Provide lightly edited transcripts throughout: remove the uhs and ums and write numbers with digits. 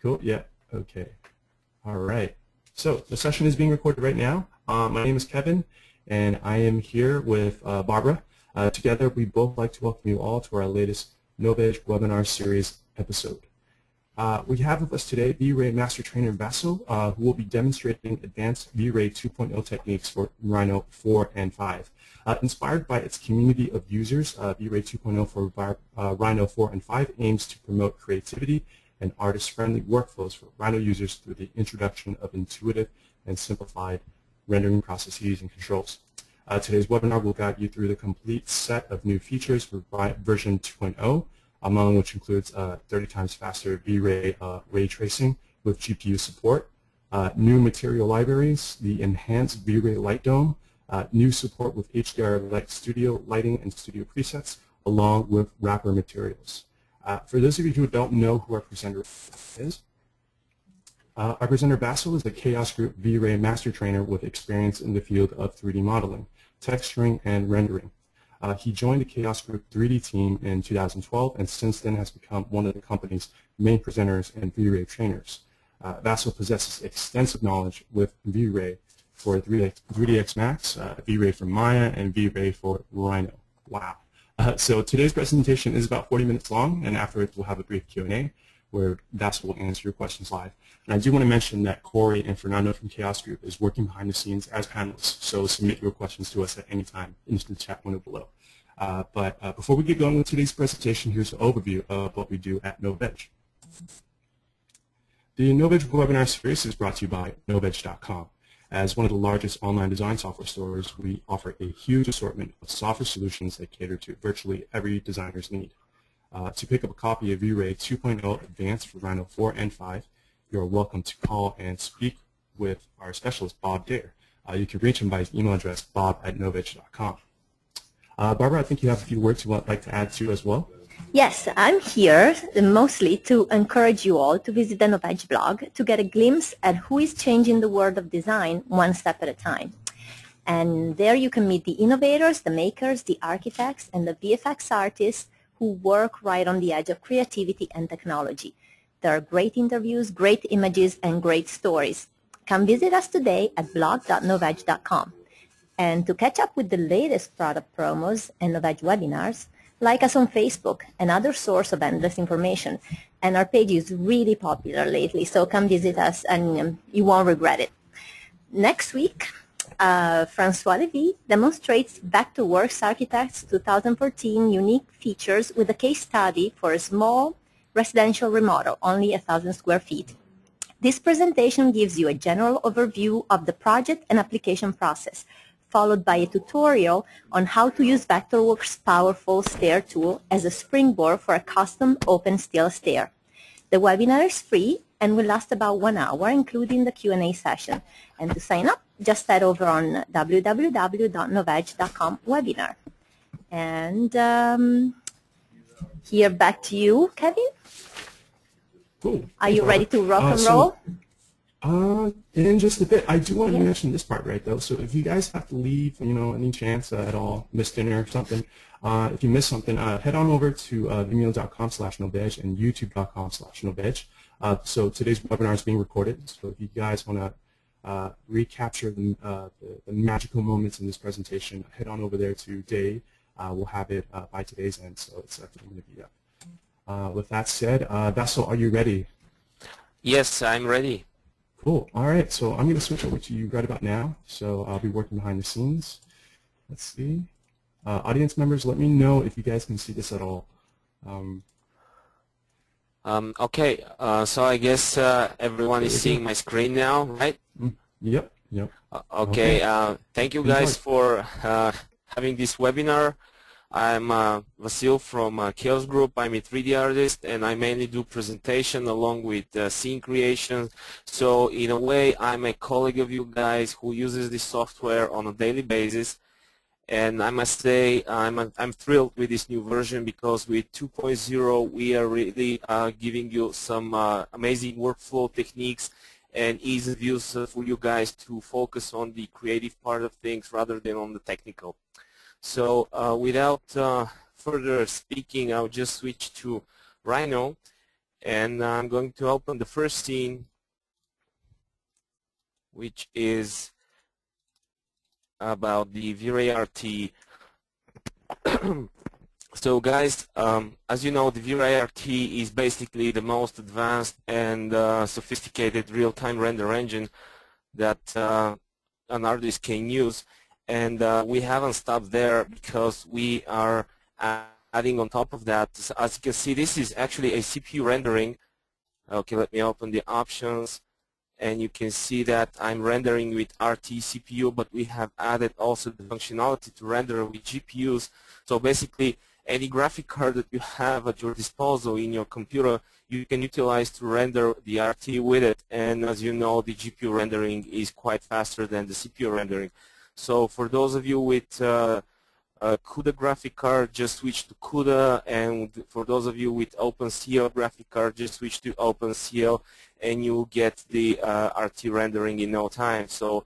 Cool. Yeah. Okay. All right. So the session is being recorded right now. My name is Kevin, and I am here with Barbara. Together, we both like to welcome you all to our latest Novedge webinar series episode. We have with us today VRay Master Trainer Vassil, who will be demonstrating advanced VRay 2.0 techniques for Rhino 4 and 5. Inspired by its community of users, VRay 2.0 for Rhino 4 and 5 aims to promote creativity and artist-friendly workflows for Rhino users through the introduction of intuitive and simplified rendering processes and controls. Today's webinar will guide you through the complete set of new features for version 2.0, among which includes 30 times faster VRay ray tracing with GPU support, new material libraries, the enhanced VRay Light Dome, new support with HDR Light Studio lighting and studio presets, along with wrapper materials. For those of you who don't know who our presenter is, our presenter Vassil is a Chaos Group VRay Master Trainer with experience in the field of 3D modeling, texturing, and rendering. He joined the Chaos Group 3D team in 2012 and since then has become one of the company's main presenters and VRay trainers. Vassil possesses extensive knowledge with VRay for 3ds Max, VRay for Maya, and VRay for Rhino. Wow. So today's presentation is about 40 minutes long, and afterwards we'll have a brief Q&A where Vassil will answer your questions live. And I do want to mention that Corey and Fernando from Chaos Group is working behind the scenes as panelists, so submit your questions to us at any time in the chat window below. But before we get going with today's presentation, here's an overview of what we do at Novedge. The Novedge webinar series is brought to you by Novedge.com. As one of the largest online design software stores, we offer a huge assortment of software solutions that cater to virtually every designer's need. To pick up a copy of VRay 2.0 Advanced for Rhino 4 and 5, you're welcome to call and speak with our specialist, Bob Dare. You can reach him by his email address, bob@novedge.com. Barbara, I think you have a few words you would like to add to as well. Yes, I'm here mostly to encourage you all to visit the Novedge blog to get a glimpse at who is changing the world of design one step at a time. And there you can meet the innovators, the makers, the architects, and the VFX artists who work right on the edge of creativity and technology. There are great interviews, great images, and great stories. Come visit us today at blog.novedge.com. And to catch up with the latest product promos and Novedge webinars, like us on Facebook, another source of endless information. And our page is really popular lately, so come visit us and you won't regret it. Next week, Francois Levy demonstrates Vectorworks Architects 2014 unique features with a case study for a small residential remodel, only 1,000 square feet. This presentation gives you a general overview of the project and application process, followed by a tutorial on how to use Vectorworks' powerful stair tool as a springboard for a custom open steel stair. The webinar is free and will last about 1 hour, including the Q&A session. And to sign up, just head over on www.novedge.com webinar. And here back to you, Kevin. Cool. Are you ready to rock and roll? In just a bit. I do want to mention this part, right, though. So if you guys have to leave, any chance at all, miss dinner or something, if you miss something, head on over to vimeo.com/Novedge and youtube.com/Novedge. So today's webinar is being recorded. So if you guys want to recapture the magical moments in this presentation, head on over there today. We'll have it by today's end, so it's definitely going to be up. With that said, Vassil, are you ready? Yes, I'm ready. Cool. All right. So I'm going to switch over to you right about now. So I'll be working behind the scenes. Let's see. Audience members, let me know if you guys can see this at all. Okay. So I guess everyone is seeing my screen now, right? Yep. Yep. Okay. Thank you guys for having this webinar. I'm Vassil from Chaos Group. I'm a 3D artist, and I mainly do presentation along with scene creation. So in a way, I'm a colleague of you guys who uses this software on a daily basis. And I must say, I'm thrilled with this new version because with 2.0, we are really giving you some amazing workflow techniques and ease of use for you guys to focus on the creative part of things rather than on the technical. So without further speaking, I'll just switch to Rhino. and I'm going to open the first scene, which is about the VRay RT. So guys, as you know, the VRay RT is basically the most advanced and sophisticated real-time render engine that an artist can use, and we haven't stopped there because we are adding on top of that. So as you can see, this is actually a CPU rendering. Okay, let me open the options, and you can see that I'm rendering with RT CPU, but we have added also the functionality to render with GPUs. So basically, any graphic card that you have at your disposal in your computer, you can utilize to render the RT with it. And as you know, the GPU rendering is quite faster than the CPU rendering. So for those of you with CUDA graphic card, just switch to CUDA, and for those of you with OpenCL graphic card, just switch to OpenCL, and you'll get the RT rendering in no time. So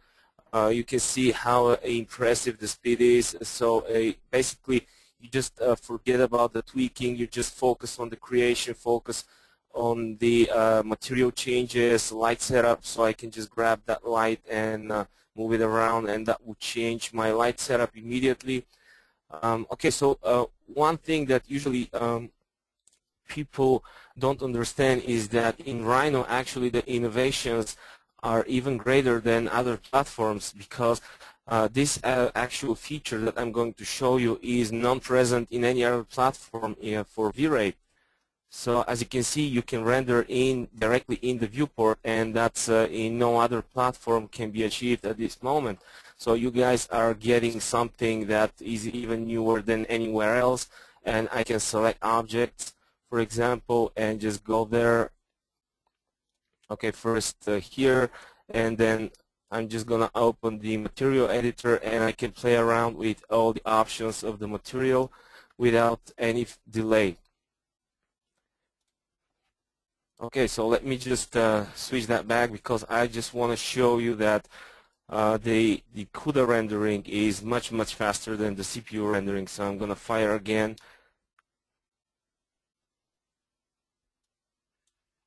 you can see how impressive the speed is. So basically, you just forget about the tweaking. You just focus on the creation, focus on the material changes, light setup. So I can just grab that light and move it around, and that will change my light setup immediately. Okay, so one thing that usually people don't understand is that in Rhino, actually the innovations are even greater than other platforms, because this actual feature that I'm going to show you is non-present in any other platform for VRay. So as you can see, you can render directly in the viewport, and that's in no other platform can be achieved at this moment. So you guys are getting something that is even newer than anywhere else. And I can select objects, for example, and just go there. Okay, first here, and then I'm just going to open the material editor, and I can play around with all the options of the material without any delay. Okay, so let me just switch that back, because I just want to show you that the CUDA rendering is much faster than the CPU rendering. So I'm going to fire again,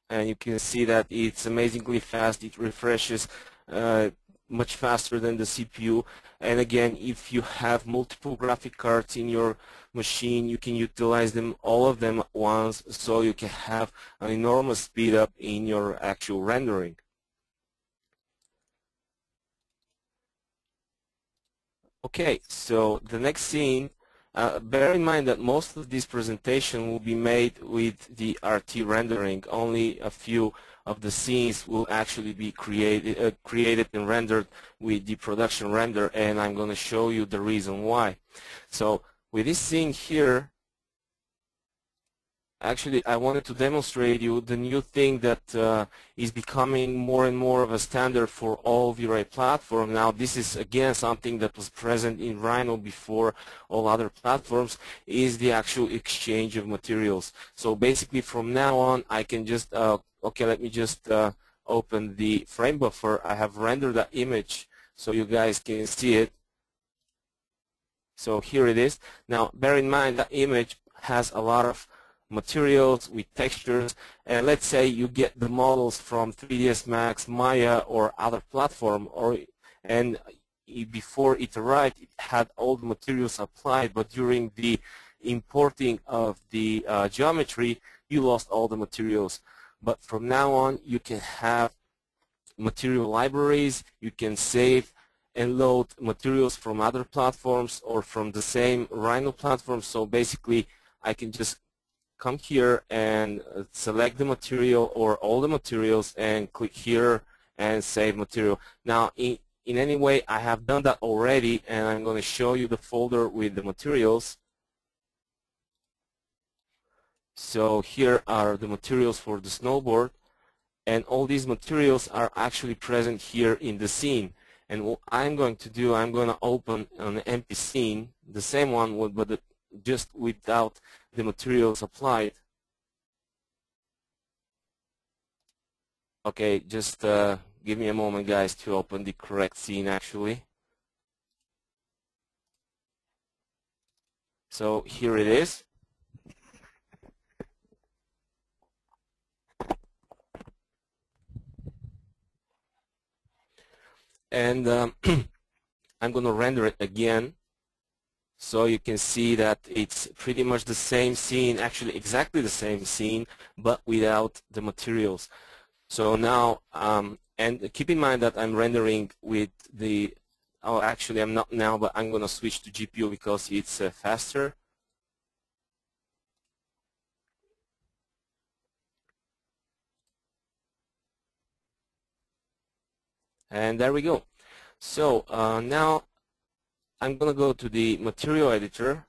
and you can see that it's amazingly fast. It refreshes much faster than the CPU. And again, if you have multiple graphic cards in your machine, you can utilize them, all of them at once, so you can have an enormous speed up in your actual rendering. Okay, so the next scene, bear in mind that most of this presentation will be made with the RT rendering. Only a few of the scenes will actually be created and rendered with the production render, and I'm going to show you the reason why. So with this scene here, actually I wanted to demonstrate you the new thing that is becoming more and more of a standard for all VRay platforms. Now this is again something that was present in Rhino before all other platforms, is the actual exchange of materials. So basically from now on I can just, okay, let me just open the frame buffer. I have rendered that image so you guys can see it. So here it is. Now bear in mind that image has a lot of materials with textures, and let's say you get the models from 3ds Max, Maya, or other platform, and before it arrived it had all the materials applied, but during the importing of the geometry you lost all the materials. But from now on you can have material libraries, you can save and load materials from other platforms or from the same Rhino platform. So basically I can just come here and select the material or all the materials and click here and save material. Now in any way I have done that already, and I'm going to show you the folder with the materials. So here are the materials for the snowboard, and all these materials are actually present here in the scene. And what I'm going to do, I'm going to open an empty scene, the same one but just without the materials applied. Okay, just give me a moment guys to open the correct scene actually. So here it is. and I'm going to render it again. So you can see that it's pretty much the same scene, actually exactly the same scene, but without the materials. So now, and keep in mind that I'm rendering with the, oh actually I'm not now, but I'm going to switch to GPU because it's faster. And there we go. So now I'm going to go to the material editor,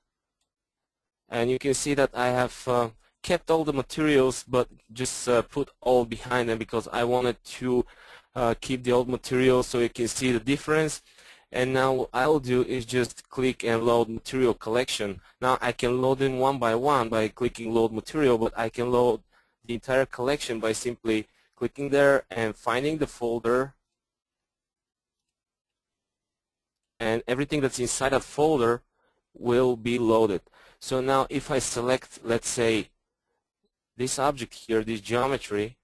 and you can see that I have kept all the materials but just put all behind them because I wanted to keep the old materials so you can see the difference. And now what I'll do is just click and load material collection. Now I can load them one by one by clicking load material, but I can load the entire collection by simply clicking there and finding the folder, and everything that's inside that folder will be loaded. So now if I select, let's say, this object here, this geometry,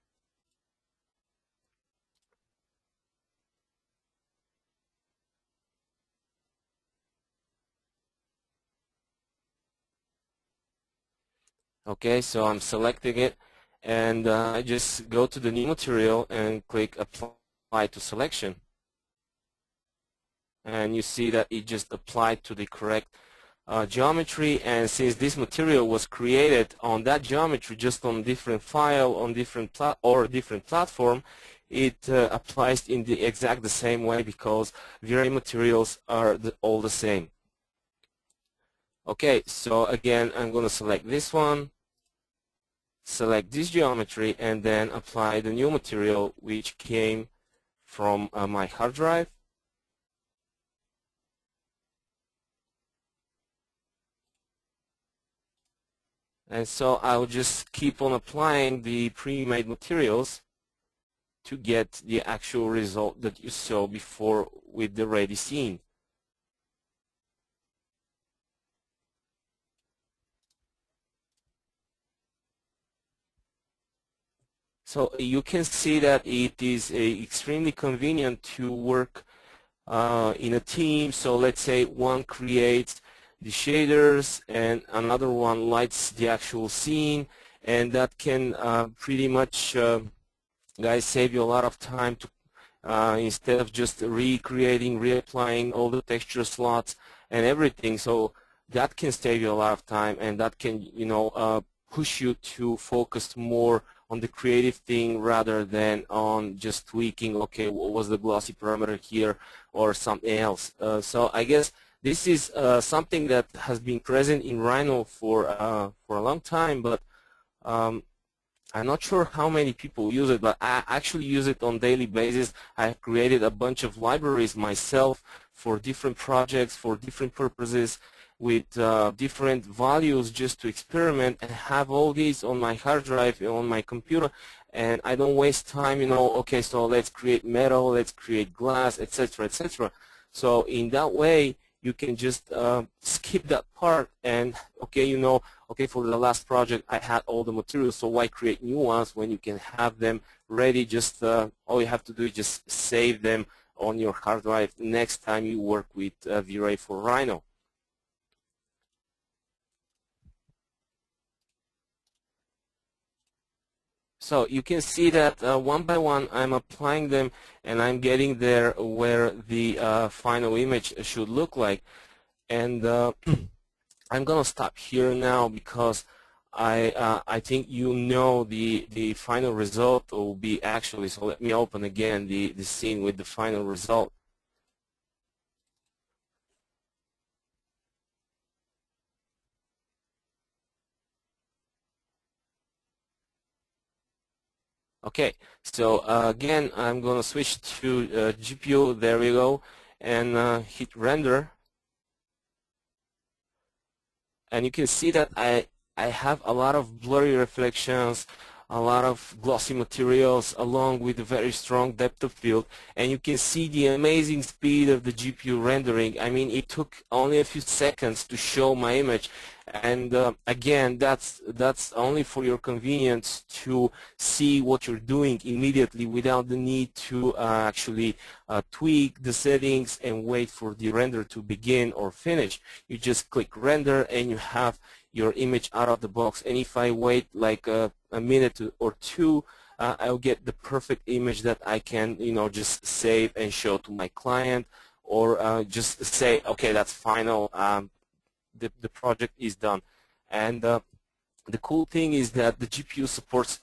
okay, so I'm selecting it, and I just go to the new material and click apply to selection. And you see that it just applied to the correct geometry, and since this material was created on that geometry just on different file, on different different platform, it applies in the exact the same way because VRay materials are all the same. Okay, so again I'm going to select this one, select this geometry, and then apply the new material which came from my hard drive. And so I'll just keep on applying the pre-made materials to get the actual result that you saw before with the ready scene. So you can see that it is extremely convenient to work in a team. So let's say one creates the shaders and another one lights the actual scene, and that can pretty much guys save you a lot of time to instead of just recreating, reapplying all the texture slots and everything. So that can save you a lot of time, and that can, you know, push you to focus more on the creative thing rather than on just tweaking, okay, what was the glossy parameter here or something else. So I guess this is something that has been present in Rhino for a long time, but I'm not sure how many people use it, but I actually use it on a daily basis. I've created a bunch of libraries myself for different projects, for different purposes, with different values just to experiment and have all these on my hard drive, on my computer, and I don't waste time, you know, okay, so let's create metal, let's create glass, etc., etc. So in that way, you can just skip that part and, okay, you know, okay, for the last project I had all the materials, so why create new ones when you can have them ready? Just all you have to do is just save them on your hard drive next time you work with VRay for Rhino. So you can see that one by one I'm applying them, and I'm getting there where the final image should look like. And I'm gonna stop here now because I think you know the final result will be actually. So let me open again the scene with the final result. Okay, so again I'm gonna switch to GPU. There we go, and hit render. And you can see that I have a lot of blurry reflections, a lot of glossy materials along with a very strong depth of field, and you can see the amazing speed of the GPU rendering. I mean, it took only a few seconds to show my image, and again, that's only for your convenience to see what you're doing immediately without the need to actually tweak the settings and wait for the render to begin or finish. You just click render and you have your image out of the box, and if I wait like a minute or two, I'll get the perfect image that I can, you know, just save and show to my client, or just say, okay, that's final, the project is done. And the cool thing is that the GPU supports,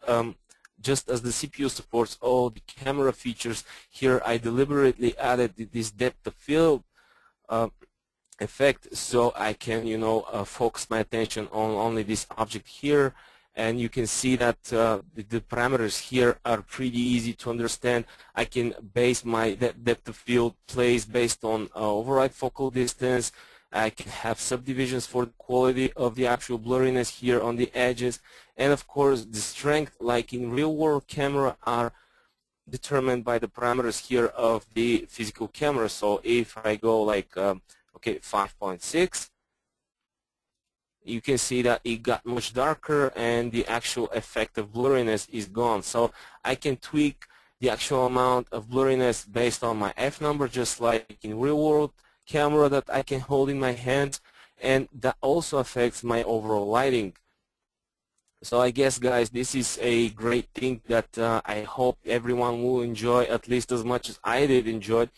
just as the CPU supports all the camera features, here I deliberately added this depth of field effect, so I can, you know, focus my attention on only this object here. And you can see that the parameters here are pretty easy to understand. I can base my depth of field plays based on override focal distance. I can have subdivisions for the quality of the actual blurriness here on the edges, and of course the strength, like in real-world camera, are determined by the parameters here of the physical camera. So if I go like okay, 5.6, you can see that it got much darker and the actual effect of blurriness is gone. So I can tweak the actual amount of blurriness based on my F number, just like in real-world camera that I can hold in my hand, and that also affects my overall lighting. So I guess, guys, this is a great thing that I hope everyone will enjoy at least as much as I did enjoy.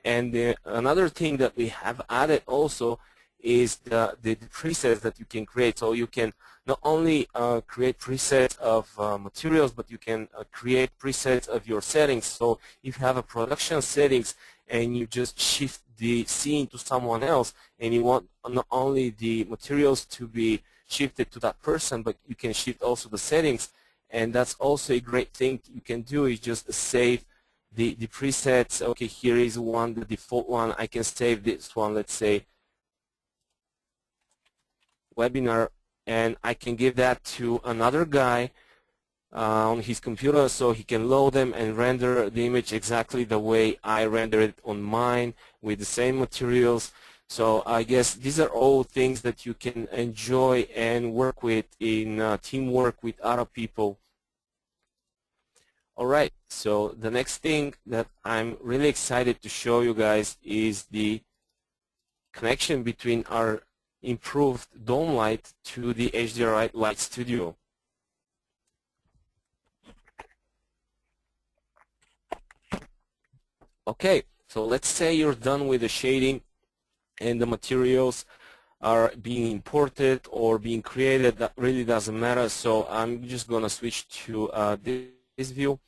And another thing that we have added also is the presets that you can create. So you can not only create presets of materials, but you can create presets of your settings. So if you have a production settings and you just shift the scene to someone else, and you want not only the materials to be shifted to that person, but you can shift also the settings, and that's also a great thing you can do, is just save the presets. Okay, here is one, the default one. I can save this one, let's say webinar, and I can give that to another guy on his computer, so he can load them and render the image exactly the way I rendered it on mine with the same materials. So I guess these are all things that you can enjoy and work with in teamwork with other people. Alright, so the next thing that I'm really excited to show you guys is the connection between our improved dome light to the HDR Light Studio. Okay, so let's say you're done with the shading and the materials are being imported or being created. That really doesn't matter. So I'm just going to switch to this view.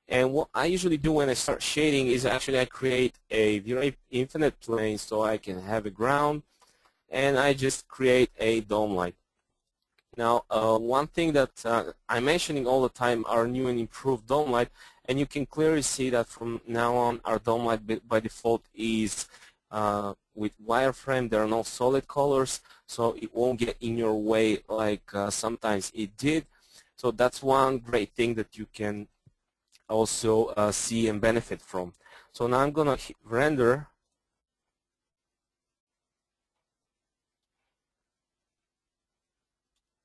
And what I usually do when I start shading is actually I create a VRay infinite plane so I can have a ground, and I just create a dome light. Now, one thing that I'm mentioning all the time, our new and improved dome light, and you can clearly see that from now on our dome light by default is with wireframe. There are no solid colors, so it won't get in your way like sometimes it did. So that's one great thing that you can also see and benefit from. So now I'm going to hit render.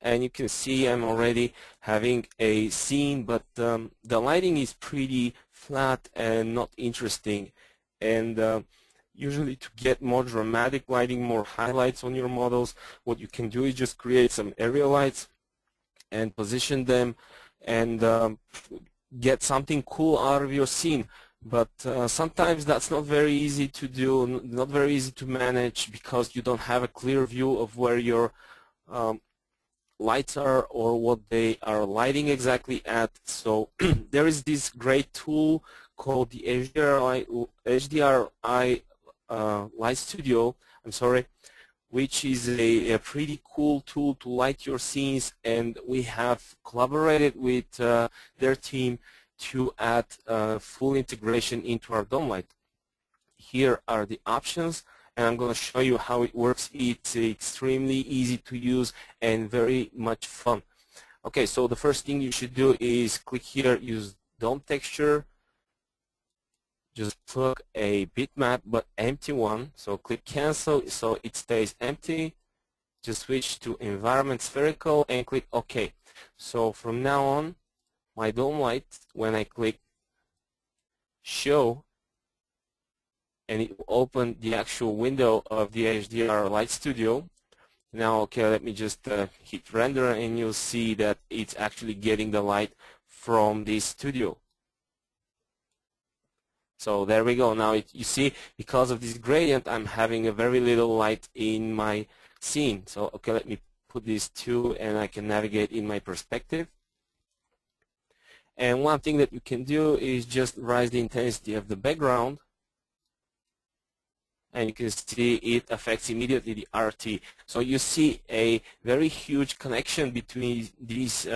And you can see I'm already having a scene, but the lighting is pretty flat and not interesting. And usually to get more dramatic lighting, more highlights on your models, what you can do is just create some area lights and position them and get something cool out of your scene. But sometimes that's not very easy to do, not very easy to manage, because you don't have a clear view of where your lights are or what they are lighting exactly at. So there is this great tool called the HDR Light Studio, which is a pretty cool tool to light your scenes, and we have collaborated with their team to add full integration into our dome light. Here are the options, and I'm going to show you how it works. It's extremely easy to use and very much fun. Okay, so the first thing you should do is click here, use dome texture. Just plug a bitmap, but empty one. So click cancel so it stays empty. Just switch to environment spherical and click OK. So from now on, my dome light, when I click show, and it will open the actual window of the HDR Light Studio. Now, okay, let me just hit render, and you'll see that it's actually getting the light from this studio. So there we go. Now you see, because of this gradient, I'm having a very little light in my scene. So okay, let me put these two, and I can navigate in my perspective. And one thing that you can do is just raise the intensity of the background, and you can see it affects immediately the RT. So you see a very huge connection between these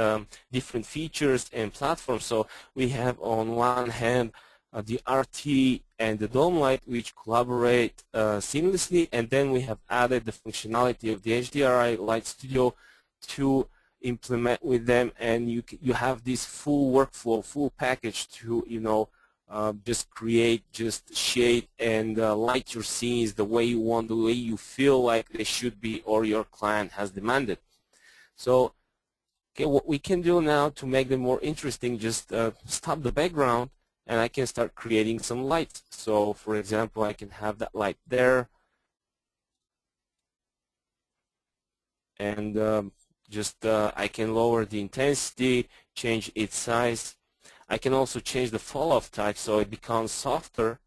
different features and platforms. So we have on one hand the RT and the dome light, which collaborate seamlessly, and then we have added the functionality of the HDR Light Studio to implement with them, and you have this full workflow, full package to just create, just shade and light your scenes the way you want, the way you feel like they should be or your client has demanded. So okay, what we can do now to make them more interesting, just stop the background and I can start creating some light. So for example, I can have that light there, and I can lower the intensity, change its size. I can also change the fall-off type so it becomes softer.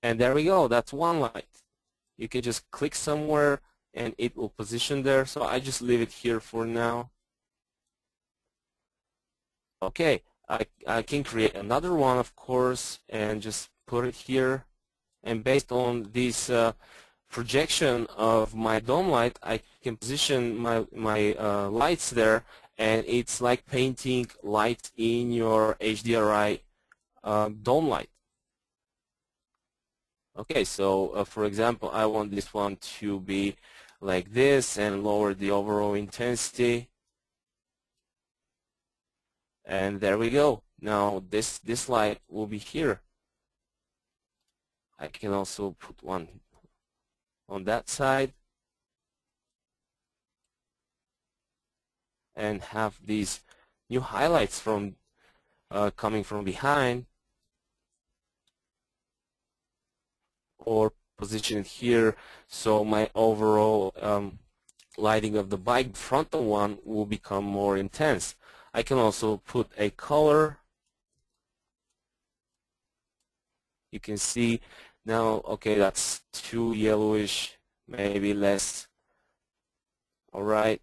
And there we go, that's one light. You can just click somewhere and it will position there. So I just leave it here for now. Okay, I can create another one, of course, and just put it here. And based on this projection of my dome light, I can position my lights there, and it's like painting light in your HDRI dome light. Okay, so for example, I want this one to be like this and lower the overall intensity. And there we go. Now this light will be here. I can also put one on that side and have these new highlights from coming from behind, or position it here so my overall lighting of the bike frontal one will become more intense. I can also put a color. You can see now, okay, that's too yellowish, maybe less. All right.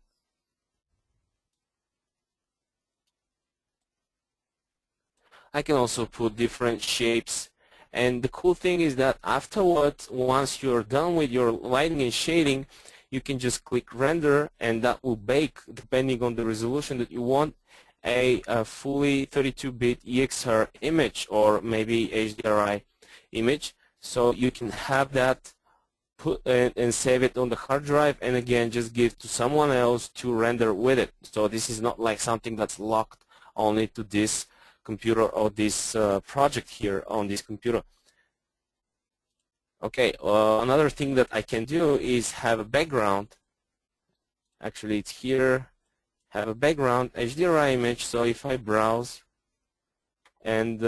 I can also put different shapes, and the cool thing is that afterwards, once you're done with your lighting and shading, you can just click render, and that will bake, depending on the resolution that you want, a fully 32-bit EXR image or maybe HDRI image. So you can have that put and save it on the hard drive, and again just give to someone else to render with it. So this is not like something that's locked only to this computer or this project here on this computer. Okay, another thing that I can do is have a background. Actually, it's here. Have a background HDRI image. So if I browse and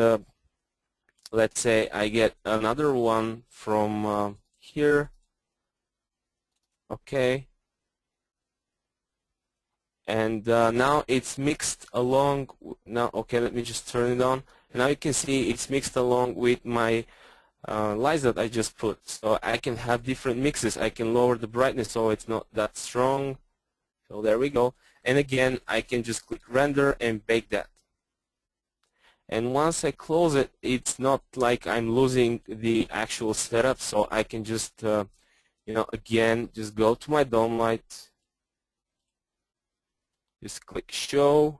let's say I get another one from here. Okay, and now it's mixed along. Now, okay, let me just turn it on. Now you can see it's mixed along with my lights that I just put. So I can have different mixes. I can lower the brightness so it's not that strong. So there we go. And again, I can just click render and bake that. And once I close it, it's not like I'm losing the actual setup. So I can just, again, just go to my dome light. Just click show.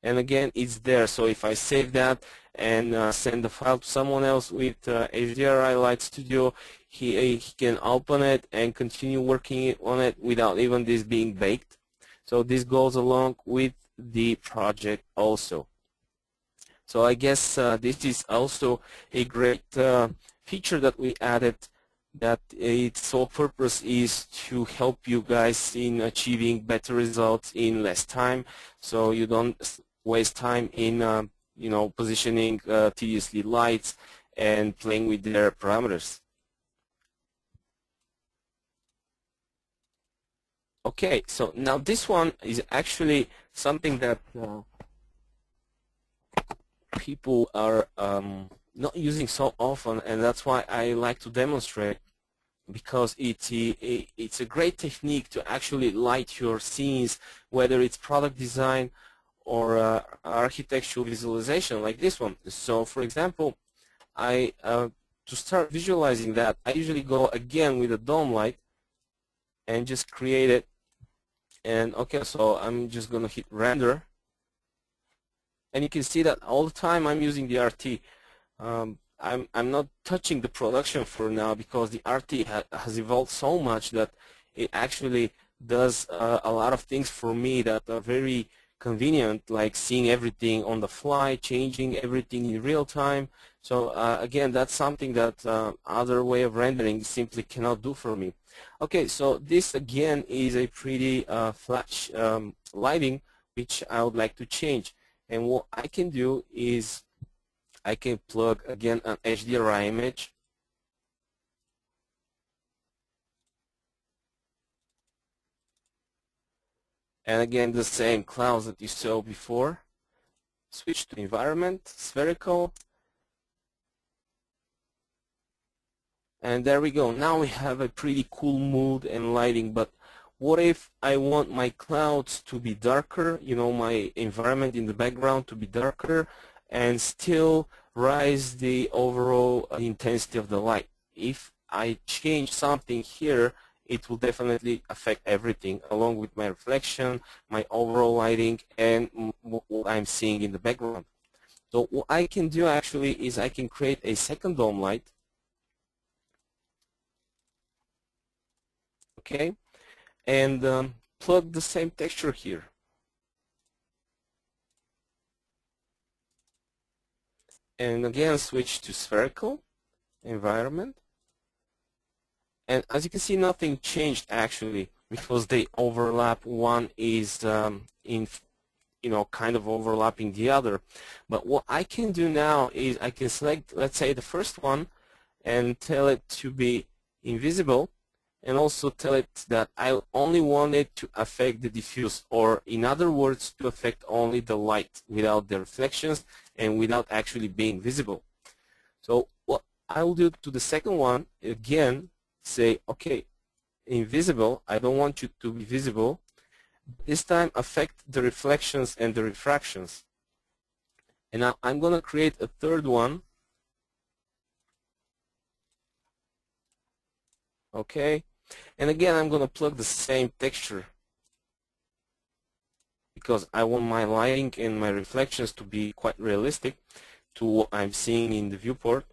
And again, it's there. So if I save that and send the file to someone else with HDR Light Studio, he can open it and continue working on it without even this being baked. So this goes along with the project also. So I guess this is also a great feature that we added, that its sole purpose is to help you guys in achieving better results in less time, so you don't waste time in you know, positioning tediously lights and playing with their parameters. Okay, so now this one is actually something that people are not using so often, and that's why I like to demonstrate, because it's a great technique to actually light your scenes, whether it's product design or architectural visualization like this one. So for example, to start visualizing that, I usually go again with a dome light and just create it. And okay, so I'm just gonna hit render, and you can see that all the time I'm using the RT. I'm not touching the production for now, because the RT has evolved so much that it actually does a lot of things for me that are very convenient, like seeing everything on the fly, changing everything in real time. So again, that's something that other way of rendering simply cannot do for me. Okay, so this again is a pretty flash lighting, which I would like to change. And what I can do is I can plug again an HDR image, and again the same clouds that you saw before. Switch to environment, spherical, and there we go. Now we have a pretty cool mood and lighting. But what if I want my clouds to be darker, you know, my environment in the background to be darker, and still rise the overall intensity of the light? If I change something here, it will definitely affect everything, along with my reflection, my overall lighting, and what I'm seeing in the background. So what I can do actually is I can create a second dome light. Okay, and plug the same texture here. And again, switch to spherical, environment. And as you can see, nothing changed actually, because they overlap. One is kind of overlapping the other. But what I can do now is I can select, let's say, the first one, and tell it to be invisible, and also tell it that I only want it to affect the diffuse, or in other words, to affect only the light without the reflections and without actually being visible. So what I will do to the second one, again, say, okay, invisible, I don't want you to be visible. This time affect the reflections and the refractions. And now I'm going to create a third one. Okay, and again I'm going to plug the same texture, because I want my lighting and my reflections to be quite realistic to what I'm seeing in the viewport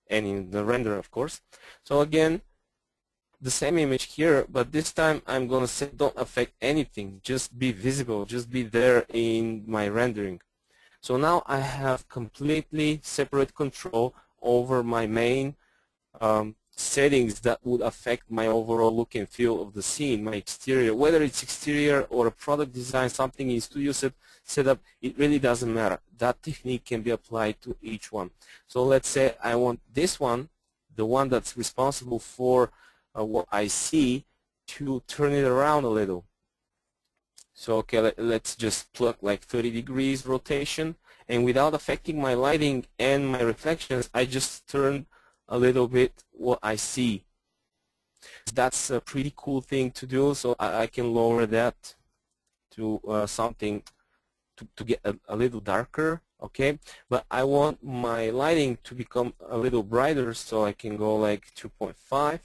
and in the render, of course. So again, the same image here, but this time I'm going to say don't affect anything, just be visible, just be there in my rendering. So now I have completely separate control over my main settings that would affect my overall look and feel of the scene, my exterior. Whether it's exterior or a product design, something in studio setup, it really doesn't matter. That technique can be applied to each one. So let's say I want this one, the one that's responsible for what I see, to turn it around a little. So okay, let's just plug like 30 degrees rotation, and without affecting my lighting and my reflections, I just turn a little bit what I see. That's a pretty cool thing to do. So I can lower that to something to get a little darker. Okay, but I want my lighting to become a little brighter, so I can go like 2.5.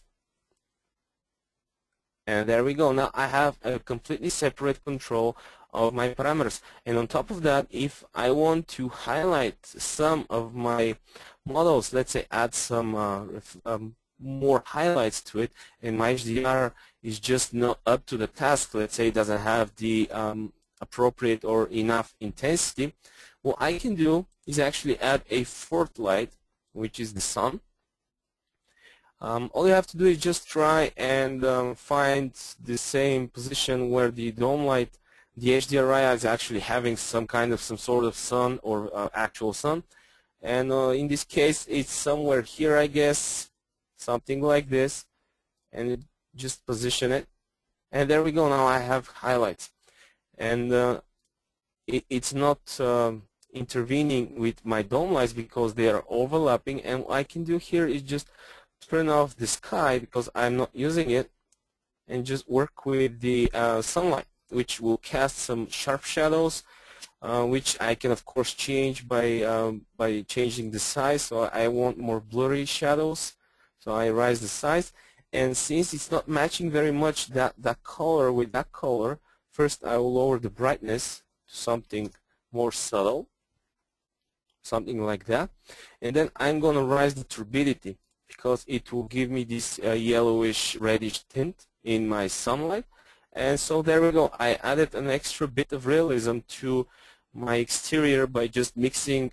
And there we go. Now I have a completely separate control of my parameters. And on top of that, if I want to highlight some of my models, let's say add some more highlights to it, and my HDR is just not up to the task, let's say it doesn't have the appropriate or enough intensity, what I can do is actually add a fourth light, which is the sun. All you have to do is just try and find the same position where the dome light, the HDR light is actually having some sort of sun or actual sun. And in this case, it's somewhere here, I guess, something like this. And just position it. And there we go. Now I have highlights. And it's not intervening with my dome lights because they are overlapping. And what I can do here is just turn off the sky because I'm not using it, and just work with the sunlight, which will cast some sharp shadows, which I can of course change by changing the size. So I want more blurry shadows, so I raise the size. And since it's not matching very much that color with that color, first I will lower the brightness to something more subtle, something like that, and then I'm going to raise the turbidity, because it will give me this yellowish reddish tint in my sunlight. And so there we go. I added an extra bit of realism to my exterior by just mixing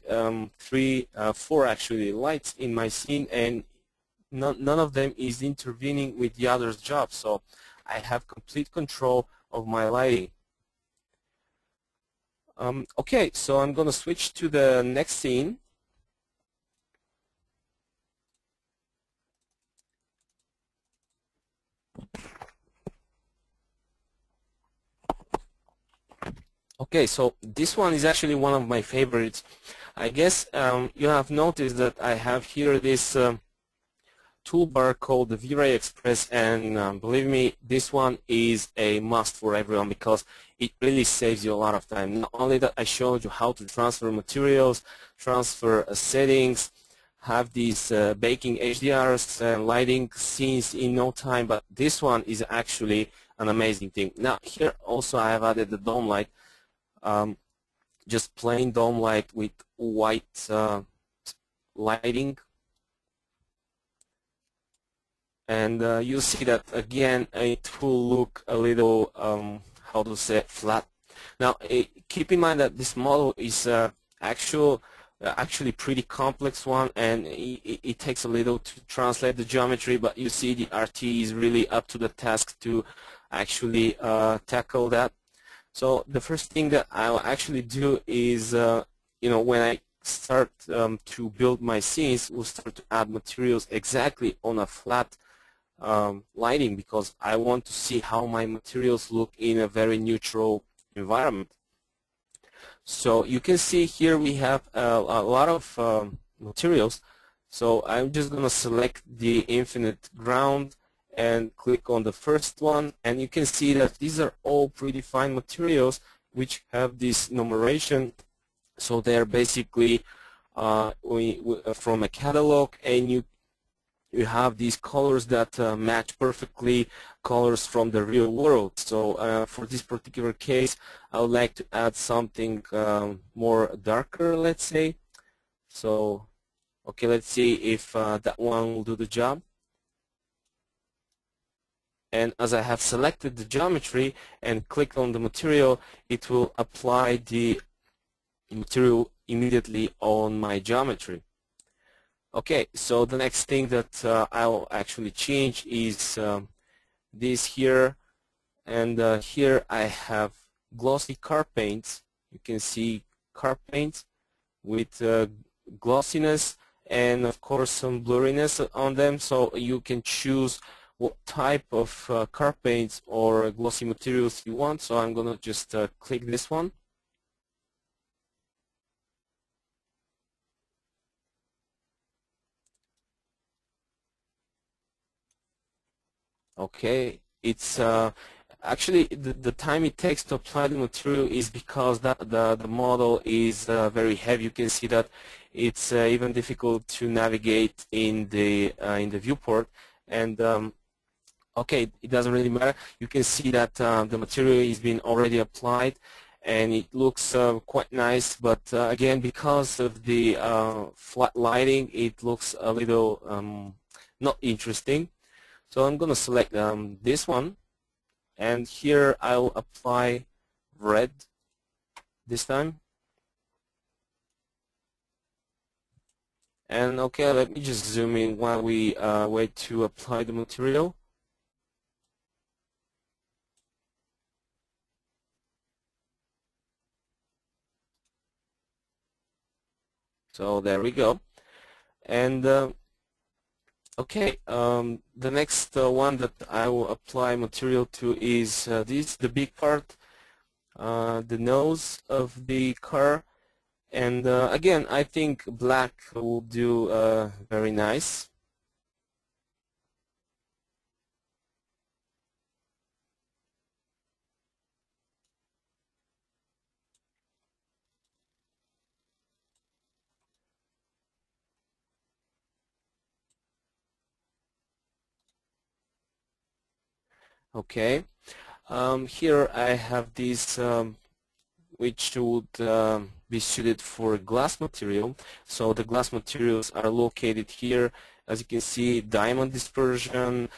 four actually lights in my scene, and none of them is intervening with the other's job. So I have complete control of my lighting. Okay, so I'm going to switch to the next scene. Okay, so this one is actually one of my favorites. I guess you have noticed that I have here this toolbar called the VRay Express, and believe me, this one is a must for everyone because it really saves you a lot of time. Not only that, I showed you how to transfer materials, transfer settings, have these baking HDRs and lighting scenes in no time, but this one is actually an amazing thing. Now here also I have added the dome light. Just plain dome light with white lighting, and you'll see that again it will look a little how to say, flat. Now keep in mind that this model is actually pretty complex one, and it takes a little to translate the geometry, but you see the RT is really up to the task to actually tackle that. So the first thing that I'll actually do is, when I start to build my scenes, we'll start to add materials exactly on a flat lighting, because I want to see how my materials look in a very neutral environment. So you can see here we have a lot of materials. So I'm just going to select the infinite ground and click on the first one, and you can see that these are all predefined materials which have this numeration. So they're basically from a catalog, and you have these colors that match perfectly colors from the real world. So for this particular case, I would like to add something more darker, let's say. So okay, let's see if that one will do the job. And as I have selected the geometry and clicked on the material, it will apply the material immediately on my geometry. Okay, so the next thing that I'll actually change is this here. And here I have glossy car paints. You can see car paints with glossiness and of course some blurriness on them, so you can choose what type of car paints or glossy materials you want. So I'm going to just click this one. Okay, it's actually the time it takes to apply the material is because the model is very heavy. You can see that it's even difficult to navigate in the viewport, and okay, it doesn't really matter. You can see that the material is being already applied, and it looks quite nice. But again, because of the flat lighting, it looks a little not interesting. So I'm gonna select this one, and here I'll apply red this time. And okay, let me just zoom in while we wait to apply the material. So there we go. And okay, the next one that I will apply material to is this, the big part, the nose of the car. And again, I think black will do very nice. Okay, here I have this which would be suited for glass material. So the glass materials are located here. As you can see, diamond dispersion,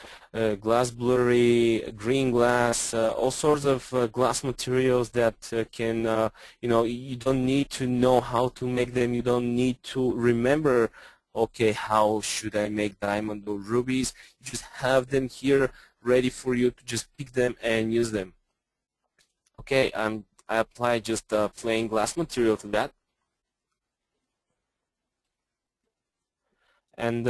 glass blurry, green glass, all sorts of glass materials that can, you know, you don't need to know how to make them. You don't need to remember, okay, how should I make diamond or rubies. You just have them here ready for you to just pick them and use them. Okay, I apply just plain glass material to that. And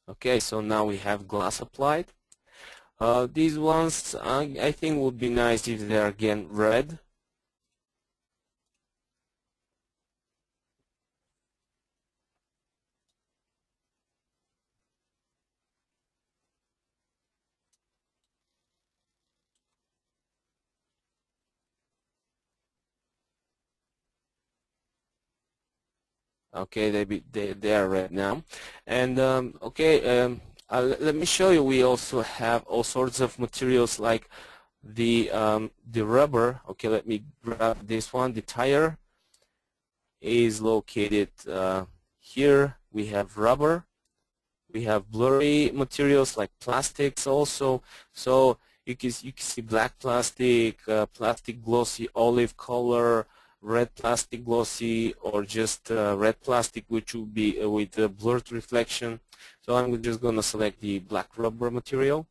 okay, so now we have glass applied. These ones I think would be nice if they are again red. Okay, they are red now. And okay, let me show you. We also have all sorts of materials like the rubber. Okay, let me grab this one. The tire is located here. We have rubber. We have blurry materials like plastics also. So you can see black plastic, plastic glossy olive color, red plastic glossy, or just red plastic, which will be with blurred reflection. So I'm just going to select the black rubber material.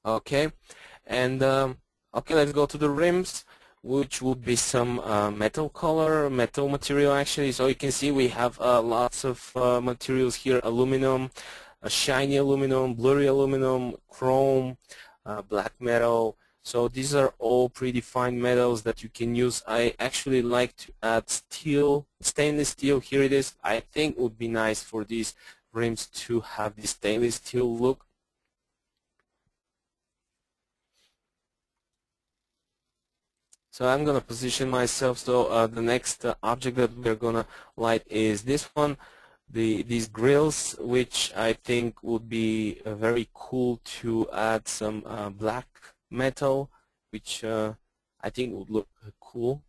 Okay, and okay, let's go to the rims, which would be some metal color, metal material actually. So you can see we have lots of materials here: aluminum, shiny aluminum, blurry aluminum, chrome, black metal. So these are all predefined metals that you can use. I actually like to add steel, stainless steel. Here it is. I think it would be nice for these rims to have the stainless steel look. So I'm going to position myself. So the next object that we're going to light is this one, these grills, which I think would be very cool to add some black metal, which I think would look cool.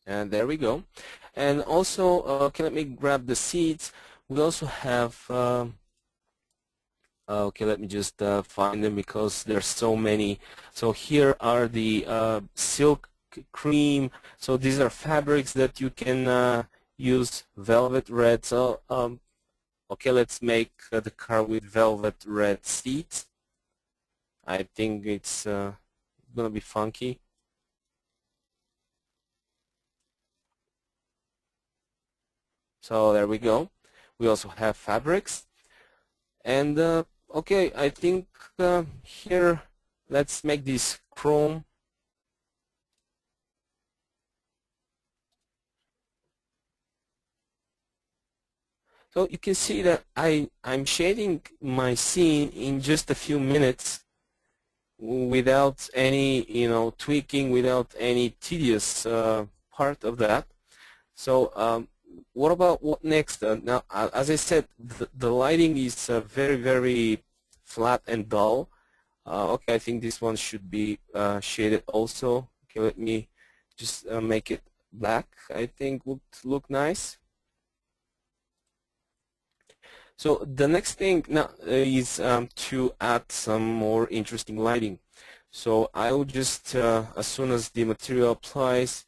And there we go. And also, okay, let me grab the seats. We also have, okay, let me just find them because there's so many. So here are the silk cream. So these are fabrics that you can use. Velvet red. So, okay, let's make the car with velvet red seats. I think it's gonna be funky. So there we go. We also have fabrics. And okay, I think here let's make this chrome. So you can see that I'm shading my scene in just a few minutes without any, tweaking, without any tedious part of that. So what next? Now, as I said, the lighting is very, very flat and dull. Okay, I think this one should be shaded also. Okay, let me just make it black. I think would look nice. So the next thing now is to add some more interesting lighting. So I will just, as soon as the material applies,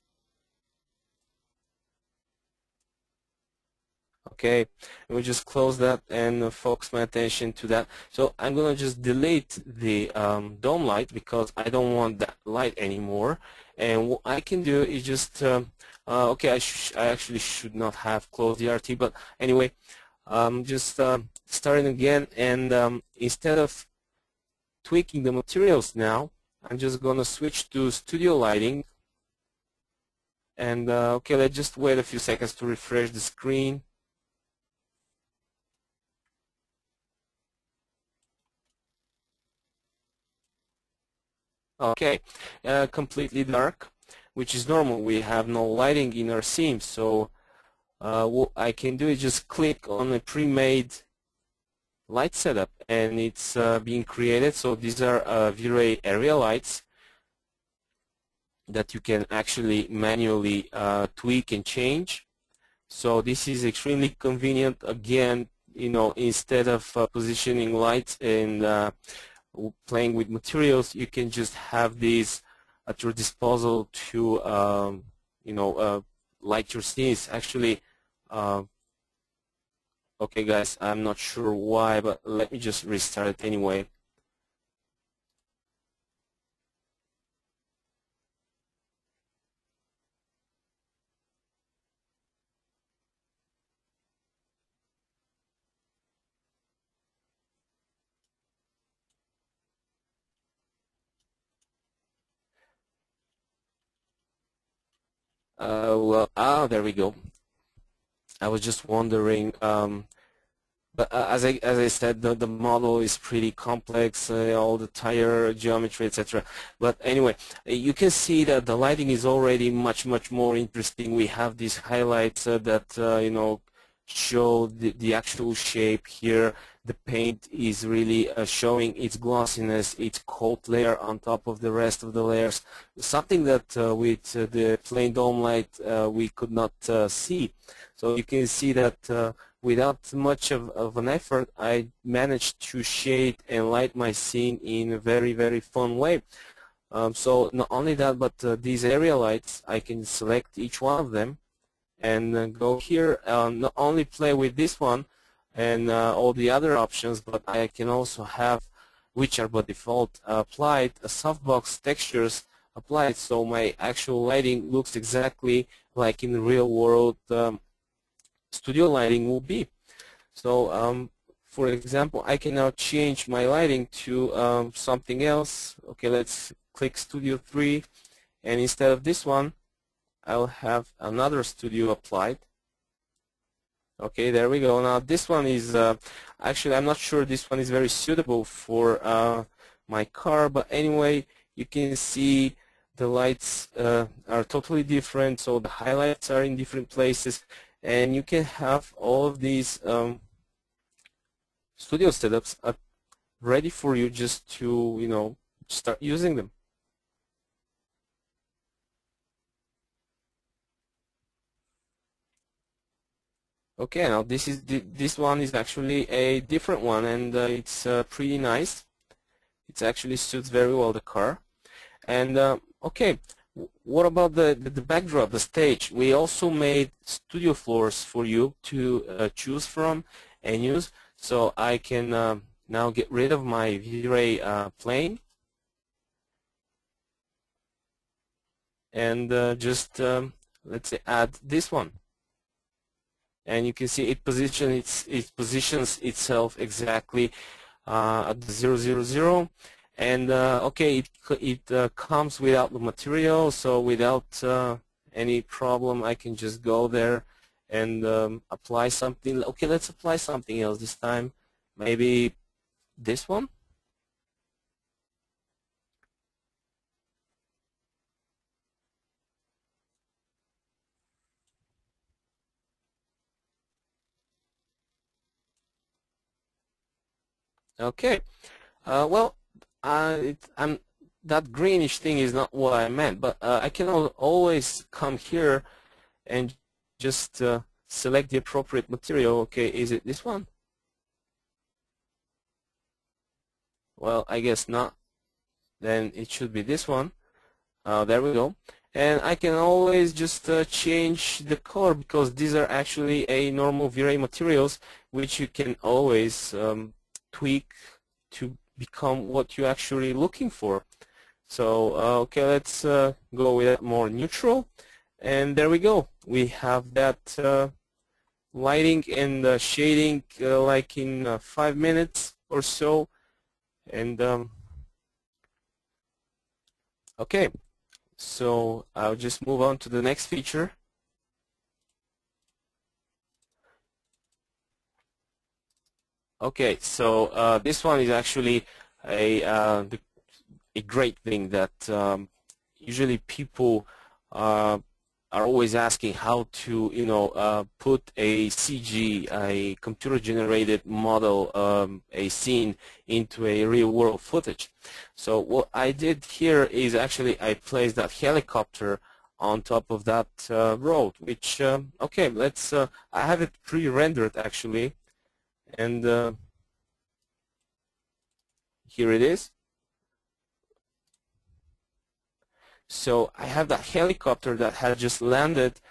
okay, we'll just close that and focus my attention to that. So I'm going to just delete the dome light because I don't want that light anymore. And what I can do is just, okay, I actually should not have closed the RT, but anyway, just starting again, and instead of tweaking the materials now, I'm just going to switch to studio lighting. And okay, let's just wait a few seconds to refresh the screen. Okay, completely dark, which is normal. We have no lighting in our scene, so what I can do is just click on a pre-made light setup, and it's being created. So these are VRay area lights that you can actually manually tweak and change. So this is extremely convenient. Again, instead of positioning lights and playing with materials, you can just have these at your disposal to light your scenes. Actually, okay guys, I'm not sure why, but let me just restart it anyway. There we go. I was just wondering, but as I said, the model is pretty complex, all the tire geometry, etc. But anyway, you can see that the lighting is already much more interesting. We have these highlights that show the actual shape here. The paint is really showing its glossiness, its coat layer on top of the rest of the layers, something that with the plain dome light we could not see. So you can see that without much of an effort, I managed to shade and light my scene in a very fun way. So not only that, but these area lights, I can select each one of them and go here, not only play with this one and all the other options, but I can also have, which are by default applied, softbox textures applied, so my actual lighting looks exactly like in the real world studio lighting will be. So for example, I can now change my lighting to something else. Okay, let's click Studio 3, and instead of this one, I'll have another studio applied. Okay, there we go. Now this one is actually, I'm not sure this one is very suitable for my car, but anyway, you can see the lights are totally different, so the highlights are in different places, and you can have all of these studio setups ready for you just to start using them. Okay, now this one is actually a different one, and it's pretty nice. It actually suits very well the car. And okay, what about the backdrop, the stage? We also made studio floors for you to choose from and use. So I can now get rid of my VRay plane and just let's say add this one. And you can see it positions itself exactly at the 000, and okay, it comes without the material, so without any problem I can just go there and apply something. Okay, let's apply something else this time. Maybe this one. Okay. Well, that greenish thing is not what I meant, but I can always come here and just select the appropriate material. Okay, is it this one? Well, I guess not. Then it should be this one. There we go. And I can always just change the color, because these are actually a normal VRay materials, which you can always tweak to become what you're actually looking for. So okay, let's go with that more neutral, and there we go. We have that lighting and shading like in 5 minutes or so. And okay, so I'll just move on to the next feature. Okay, so this one is actually a great thing that usually people are always asking how to, put a CG, a computer-generated model, a scene into a real-world footage. So what I did here is actually I placed that helicopter on top of that road, which okay, let's. I have it pre-rendered actually, and here it is. So I have that helicopter that had just landed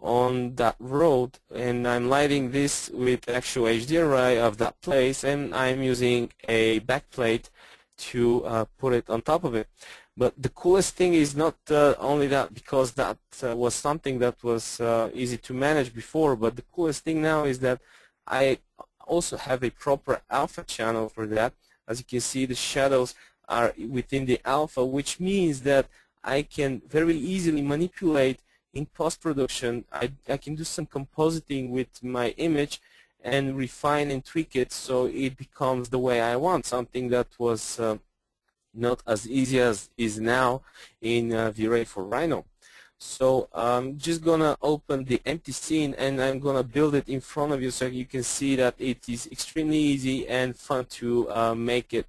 on that road, and I'm lighting this with actual HDR of that place, and I'm using a backplate to put it on top of it. But the coolest thing is not only that, because that was something that was easy to manage before, but the coolest thing now is that I also have a proper alpha channel for that. As you can see, the shadows are within the alpha, which means that I can very easily manipulate in post-production. I can do some compositing with my image and refine and tweak it so it becomes the way I want, something that was not as easy as is now in VRay for Rhino. So I'm just gonna open the empty scene and I'm gonna build it in front of you so you can see that it is extremely easy and fun to make it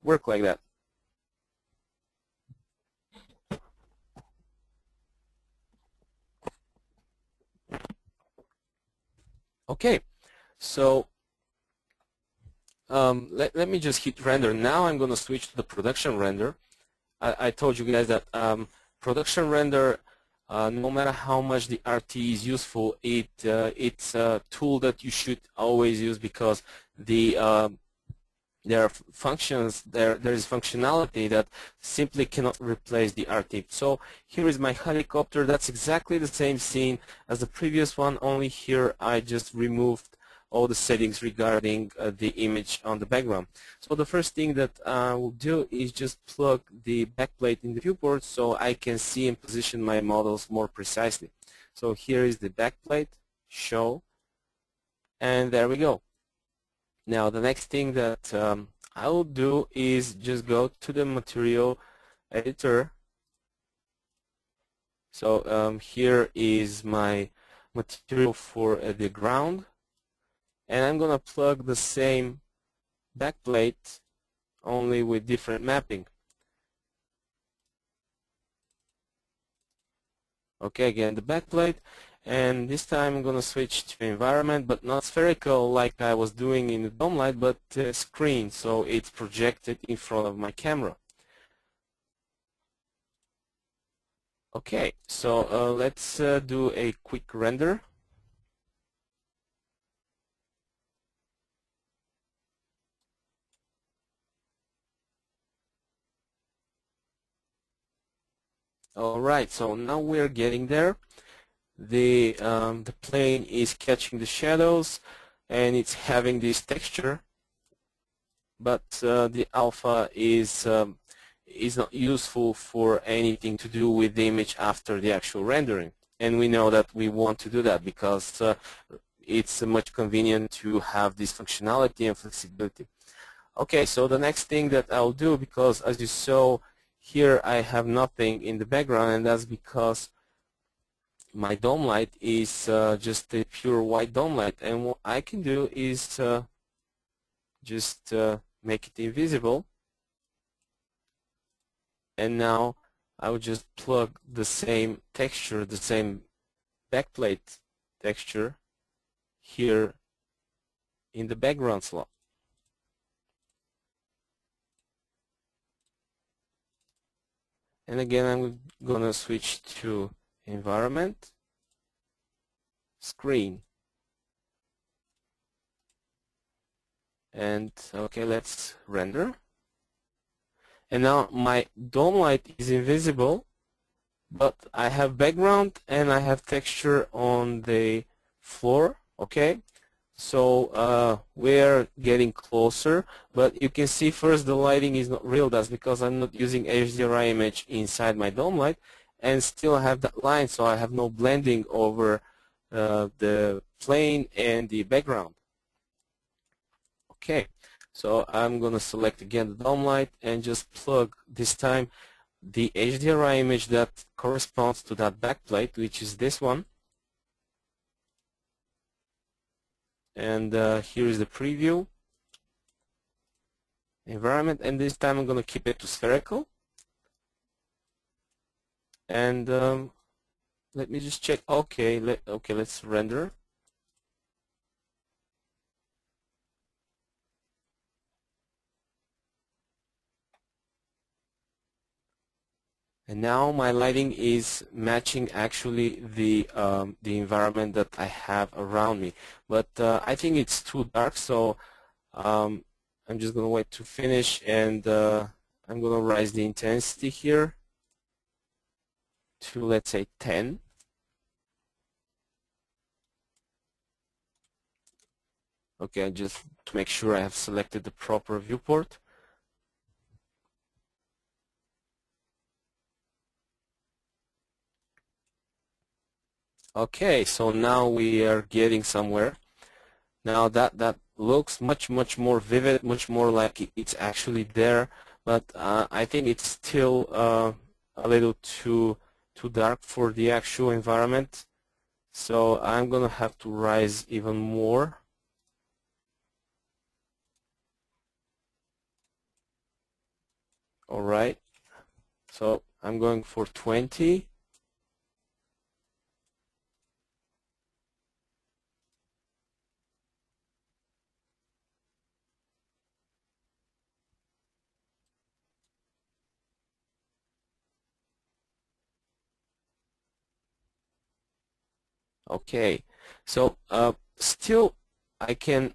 work like that. Okay, so let me just hit render. Now I'm going to switch to the production render. I told you guys that production render, no matter how much the RT is useful, it's a tool that you should always use, because there are functions, there is functionality that simply cannot replace the RT. So here is my helicopter. That's exactly the same scene as the previous one, only here I just removed all the settings regarding the image on the background. So the first thing that I will do is just plug the backplate in the viewport so I can see and position my models more precisely. So here is the backplate, show, and there we go. Now the next thing that I will do is just go to the material editor. So here is my material for the ground, and I'm gonna plug the same backplate, only with different mapping. Okay, again the backplate, and this time I'm gonna switch to environment, but not spherical like I was doing in the dome light, but screen, so it's projected in front of my camera. Okay, so let's do a quick render. Alright, so now we're getting there. The plane is catching the shadows and it's having this texture, but the alpha is not useful for anything to do with the image after the actual rendering. and we know that we want to do that because it's much convenient to have this functionality and flexibility. Okay, so the next thing that I'll do, because as you saw here I have nothing in the background, and that's because my dome light is just a pure white dome light, and what I can do is just make it invisible, and now I would just plug the same texture, the same backplate texture here in the background slot. And again, I'm gonna switch to environment, screen, and okay, let's render. And now my dome light is invisible, but I have background and I have texture on the floor. Okay, so we're getting closer, but you can see first the lighting is not real. That's because I'm not using HDR image inside my dome light, and still have that line, so I have no blending over the plane and the background. Okay, so I'm going to select again the dome light and just plug this time the HDR image that corresponds to that backplate, which is this one. And here is the preview environment, and this time I'm going to keep it to spherical. And let me just check. Okay, let's render. And now my lighting is matching actually the environment that I have around me. But I think it's too dark, so I'm just going to wait to finish, and I'm going to raise the intensity here to, let's say, 10. Okay, just to make sure I have selected the proper viewport. Okay, so now we are getting somewhere. Now that looks much more vivid, much more like it's actually there, but I think it's still a little too dark for the actual environment. So I'm gonna have to rise even more. All right, so I'm going for 20. Okay, so still I can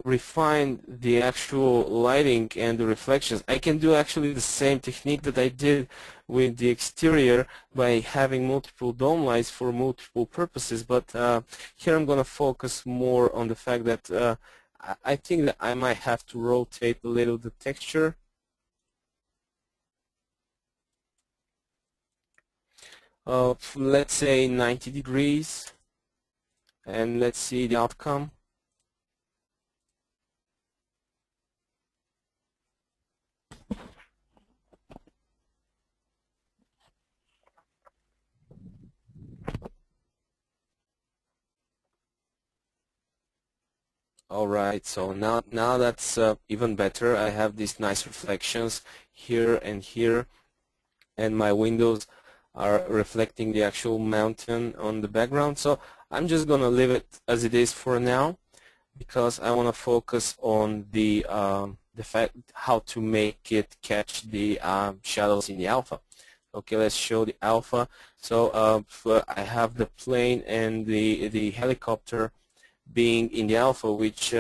refine the actual lighting and the reflections. I can do actually the same technique that I did with the exterior by having multiple dome lights for multiple purposes, but here I'm going to focus more on the fact that I think that I might have to rotate a little the texture. Let's say 90 degrees, and let's see the outcome. All right, so now that's even better. I have these nice reflections here and here, and my windows are reflecting the actual mountain on the background. So I'm just gonna leave it as it is for now, because I want to focus on the fact how to make it catch the shadows in the alpha. Okay, let's show the alpha. So I have the plane and the helicopter being in the alpha, which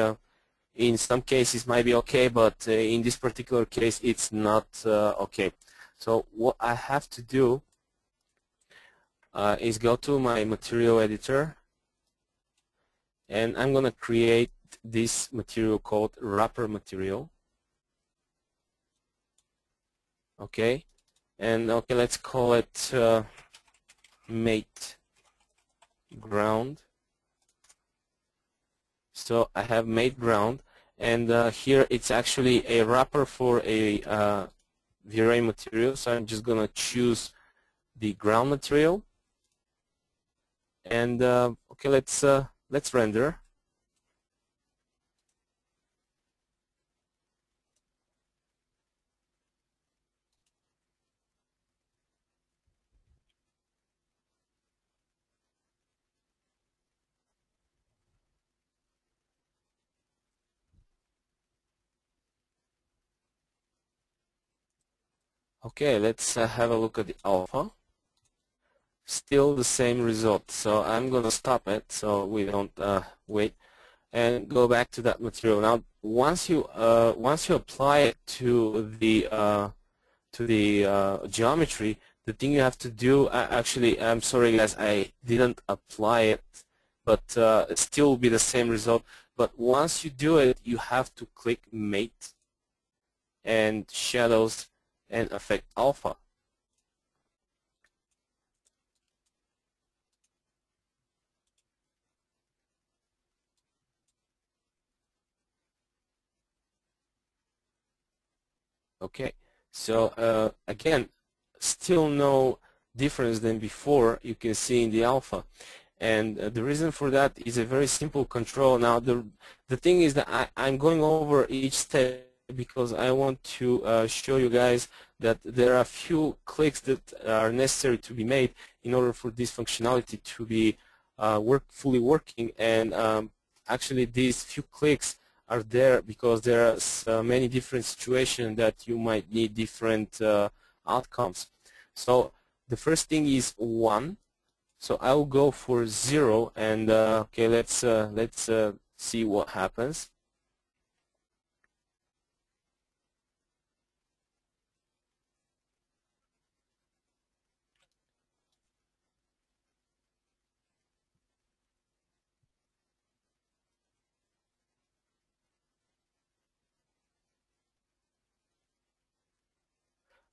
in some cases might be okay, but in this particular case it's not okay. So what I have to do is go to my material editor, and I'm going to create this material called wrapper material. Okay, and okay, let's call it mate ground. So I have made ground, and here it's actually a wrapper for a VRay material. So I'm just gonna choose the ground material, and okay, let's render. Okay, let's have a look at the alpha. Still the same result. So I'm gonna stop it so we don't wait, and go back to that material. Now, once you apply it to the geometry, the thing you have to do, actually, I'm sorry guys, I didn't apply it, but it still will be the same result. But once you do it, you have to click Mate and Shadows and Effect Alpha. Okay, so again, still no difference than before you can see in the alpha, and the reason for that is a very simple control. Now the thing is that I'm going over each step because I want to show you guys that there are a few clicks that are necessary to be made in order for this functionality to be fully working, and actually these few clicks are there because there are so many different situations that you might need different outcomes. So the first thing is 1. So I will go for 0, and okay, let's see what happens.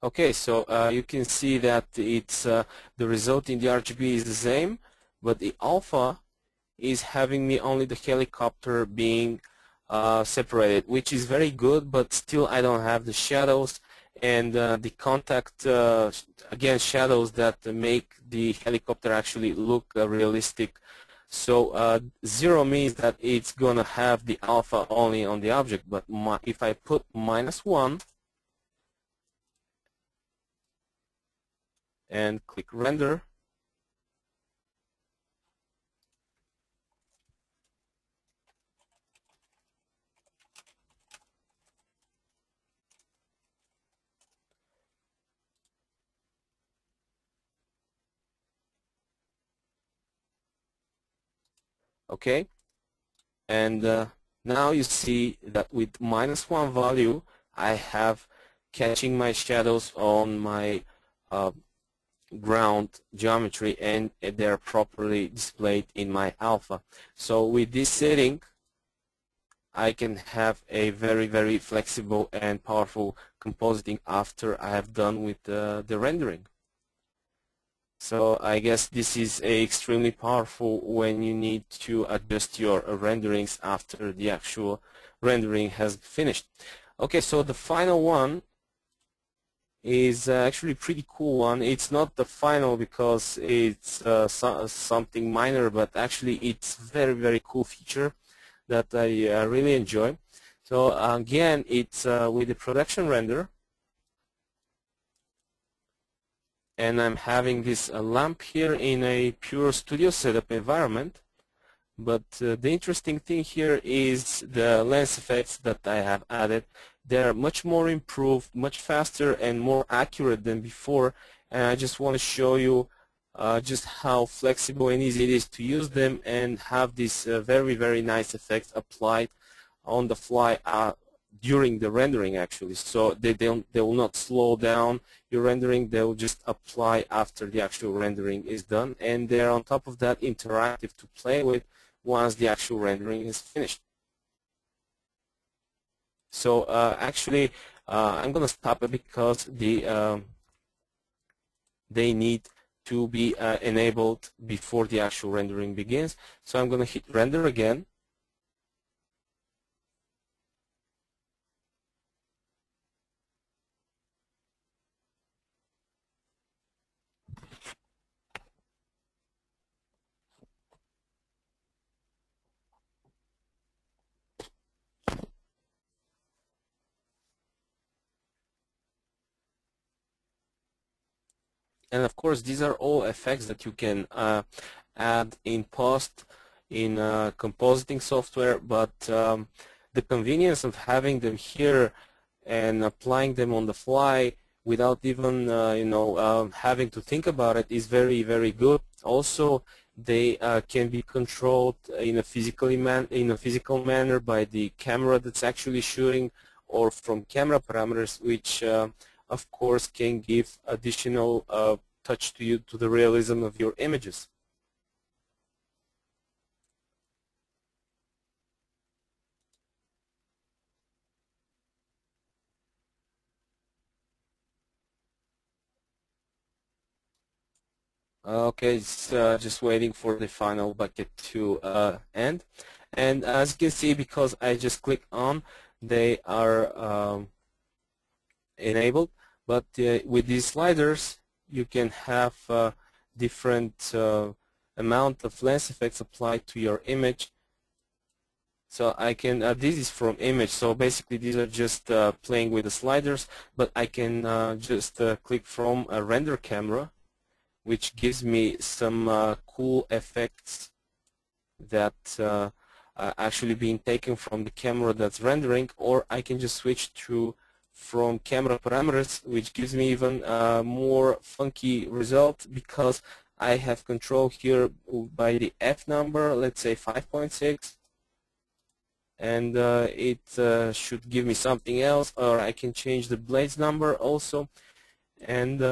Okay, so you can see that it's the result in the RGB is the same, but the alpha is having me only the helicopter being separated, which is very good, but still I don't have the shadows and the contact, again, shadows that make the helicopter actually look realistic. So 0 means that it's going to have the alpha only on the object, but if I put -1 and click render, okay, and now you see that with -1 value I have catching my shadows on my ground geometry, and they're properly displayed in my alpha. So with this setting I can have a very flexible and powerful compositing after I have done with the rendering. So I guess this is extremely powerful when you need to adjust your renderings after the actual rendering has finished. Okay, so the final one is actually a pretty cool one. It's not the final because it's something minor, but actually it's very cool feature that I really enjoy. So again, it's with the production render, and I'm having this lamp here in a pure studio setup environment. But the interesting thing here is the lens effects that I have added. They're much more improved, much faster and more accurate than before, and I just want to show you just how flexible and easy it is to use them and have these very nice effects applied on the fly during the rendering actually. So they will not slow down your rendering, they will just apply after the actual rendering is done, and they're on top of that interactive to play with once the actual rendering is finished. So actually I'm gonna stop it because they need to be enabled before the actual rendering begins. So I'm going to hit render again. And of course, these are all effects that you can add in post in compositing software, but the convenience of having them here and applying them on the fly without even having to think about it is very, very good. Also, they can be controlled in a physical manner by the camera that's actually shooting, or from camera parameters, which of course can give additional touch to the realism of your images. Okay, it's just waiting for the final bucket to end. And as you can see, because I just click on, they are enabled. But with these sliders, you can have different amount of lens effects applied to your image. So I can, this is from image, so basically these are just playing with the sliders, but I can just click from a render camera, which gives me some cool effects that are actually being taken from the camera that's rendering, or I can just switch to from camera parameters, which gives me even more funky result, because I have control here by the F number, let's say 5.6, and it should give me something else, or I can change the blades number also. And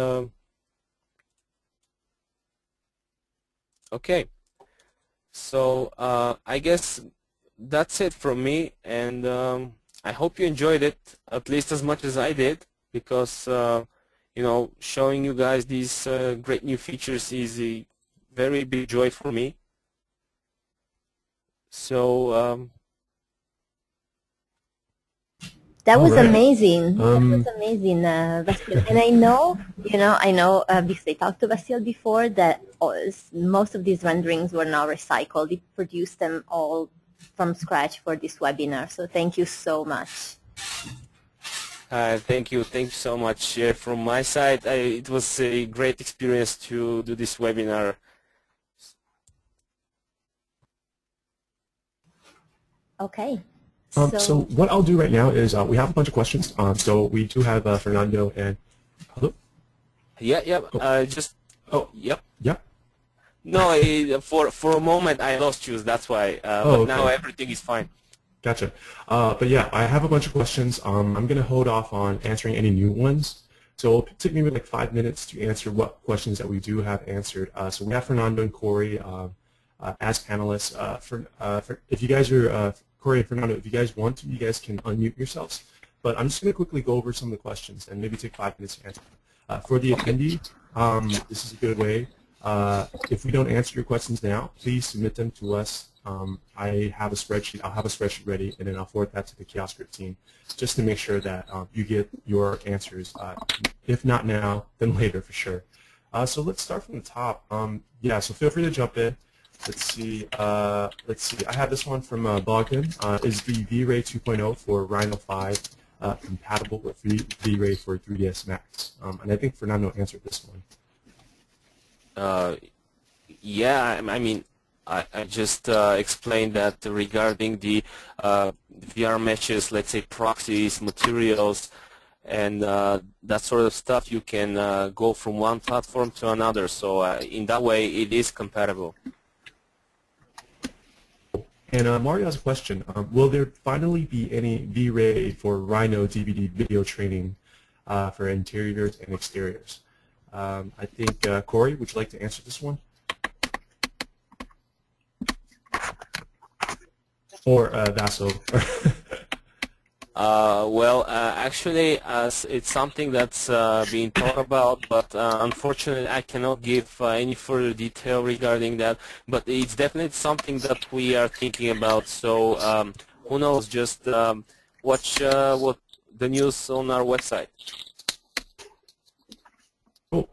okay, so I guess that's it from me, and I hope you enjoyed it at least as much as I did, because showing you guys these great new features is a very big joy for me. So that was right. amazing. That was amazing, Vassil. And I know, because I talked to Vassil before, that most of these renderings were now recycled. He produced them all from scratch for this webinar. So thank you so much. thank you so much. From my side, it was a great experience to do this webinar. Okay. So what I'll do right now is we have a bunch of questions. So we do have Fernando and hello. Yeah. Oh. Yep. Yeah. No, for a moment I lost you. That's why. But okay. Now everything is fine. Gotcha. But yeah, I have a bunch of questions. I'm going to hold off on answering any new ones. So it'll take maybe like 5 minutes to answer what questions that we do have answered. So we have Fernando and Corey as panelists. If you guys are Corey and Fernando, if you guys want to, you guys can unmute yourselves. But I'm just going to quickly go over some of the questions and maybe take 5 minutes to answer. For the attendee, this is a good way. If we don't answer your questions now, please submit them to us. I have a spreadsheet. I'll have a spreadsheet ready, and then I'll forward that to the Chaos Script team, just to make sure that you get your answers. If not now, then later for sure. So let's start from the top. Yeah, so feel free to jump in. Let's see. I have this one from Bogdan. Is the VRay 2.0 for Rhino 5 compatible with VRay for 3ds Max? And I think Fernando answered this one. Yeah, I mean, I just explained that regarding the VR meshes, let's say proxies, materials, and that sort of stuff. You can go from one platform to another. So in that way, it is compatible. And Mario has a question. Will there finally be any VRay for Rhino DVD video training for interiors and exteriors? I think, Corey, would you like to answer this one? Or Vassil? Actually, it's something that's being thought about, but unfortunately, I cannot give any further detail regarding that. But it's definitely something that we are thinking about. So who knows? Just watch what the news on our website. Cool.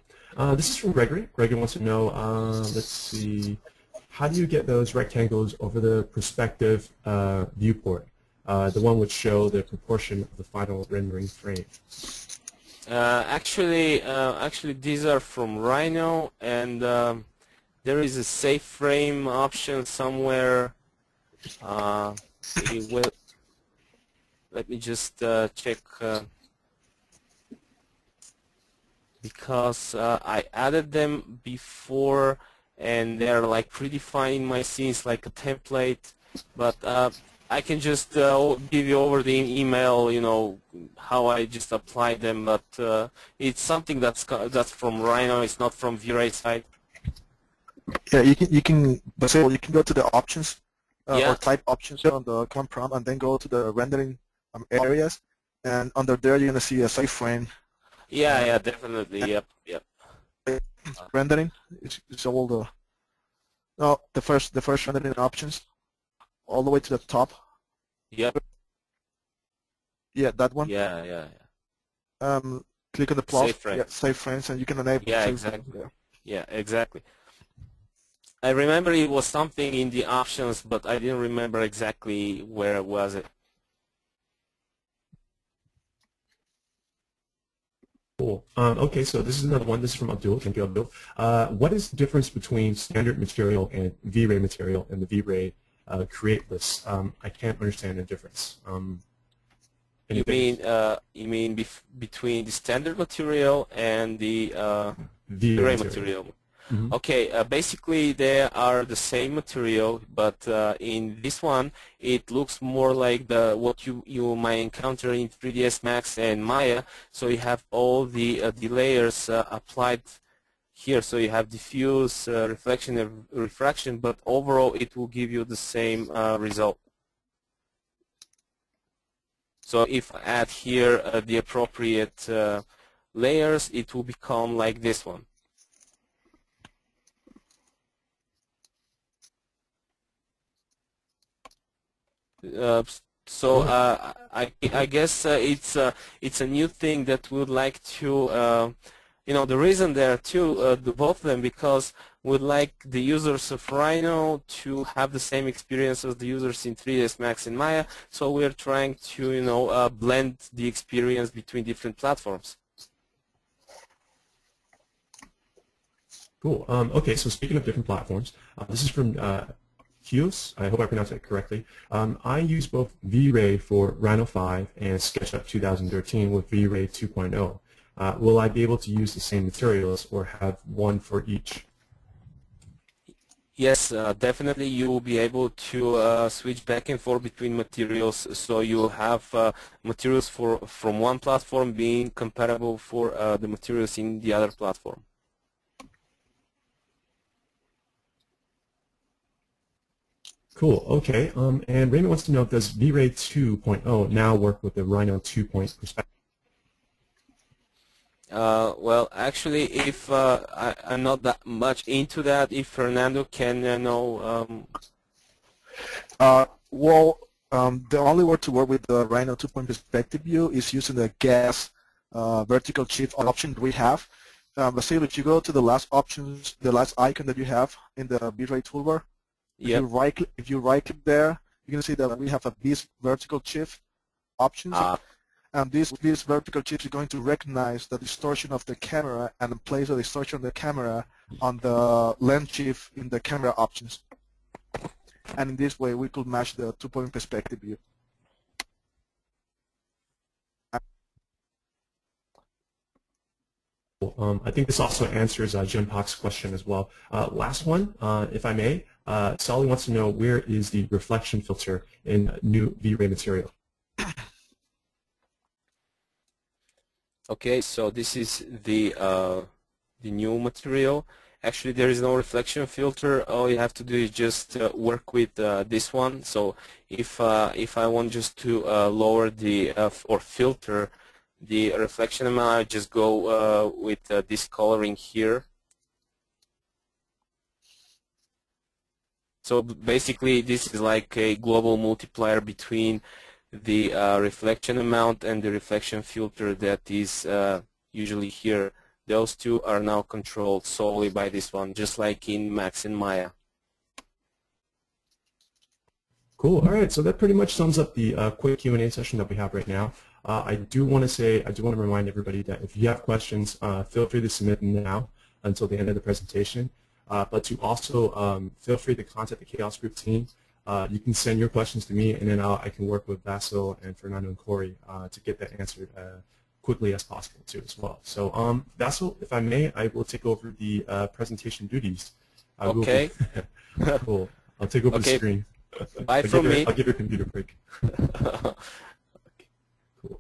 This is from Gregory. Gregory wants to know, let's see, how do you get those rectangles over the perspective viewport? The one would show the proportion of the final rendering frame. Actually, these are from Rhino, and there is a safe frame option somewhere. Let me just check, because I added them before, and they're like predefined in my scenes like a template, but I can just give you over the email, you know, how I just apply them, but it's something that's from Rhino. It's not from VRay side. Yeah, Vassil, you can go to the options or type options on the command prompt, and then go to the rendering areas, and under there you're gonna see a safe frame. Yeah, definitely. Yep. Rendering. It's all the first rendering options, all the way to the top. Yep. Yeah, that one. Yeah. Click on the plus. Safe frame. Yeah, safe frames, and you can enable. Yeah, safe exactly. frames. Yeah, exactly. I remember it was something in the options, but I didn't remember exactly where was it. Cool. Okay, so this is another one. This is from Abdul. Thank you, Abdul. What is the difference between standard material and VRay material and the VRay create list? I can't understand the difference. You mean between the standard material and the VRay material? Mm-hmm. Okay, basically they are the same material, but in this one it looks more like what you might encounter in 3ds Max and Maya. So you have all the layers applied here. So you have diffuse, reflection, and refraction, but overall it will give you the same result. So if I add here the appropriate layers, it will become like this one. I guess it's a new thing that we would like to, you know, the reason there are do both of them, because we'd like the users of Rhino to have the same experience as the users in 3ds Max and Maya. So we're trying to, you know, blend the experience between different platforms. Cool. Okay, so speaking of different platforms, this is from Hughes. I hope I pronounced that correctly. I use both VRay for Rhino 5 and SketchUp 2013 with VRay 2.0. Will I be able to use the same materials or have one for each? Yes, definitely you will be able to switch back and forth between materials, so you'll have materials from one platform being compatible for the materials in the other platform. Cool. Okay. And Raymond wants to know, does VRay 2.0 now work with the Rhino 2.0 perspective? Well, actually, if I'm not that much into that, if Fernando can know. The only way to work with the Rhino 2.0 perspective view is using the gas vertical shift option we have. Vassil, if you go to the last options, the last icon that you have in the VRay toolbar, Yep. if you right click there, you can see that we have a this vertical shift options. And this vertical shift is going to recognize the distortion of the camera and place the distortion of the camera on the lens shift in the camera options. And in this way, we could match the 2.0 perspective view. I think this also answers Jim Pak's question as well. Last one, if I may. Sally wants to know, where is the reflection filter in new VRay material? Okay, so this is the new material, Actually, there is no reflection filter. All you have to do is just work with this one. So if I want just to lower the or filter the reflection amount, I just go with this coloring here. So basically, this is like a global multiplier between the reflection amount and the reflection filter that is usually here. Those two are now controlled solely by this one, just like in Max and Maya. Cool. All right. So that pretty much sums up the quick Q&A session that we have right now. I do want to remind everybody that if you have questions, feel free to submit them now until the end of the presentation. But to also feel free to contact the Chaos Group team. You can send your questions to me, and then I can work with Vassil and Fernando and Corey to get that answered quickly as possible too as well. So Vassil, if I may, I will take over the presentation duties. Okay. Cool. I'll take over the screen. Bye from me. I'll give you a computer break. Okay. Cool.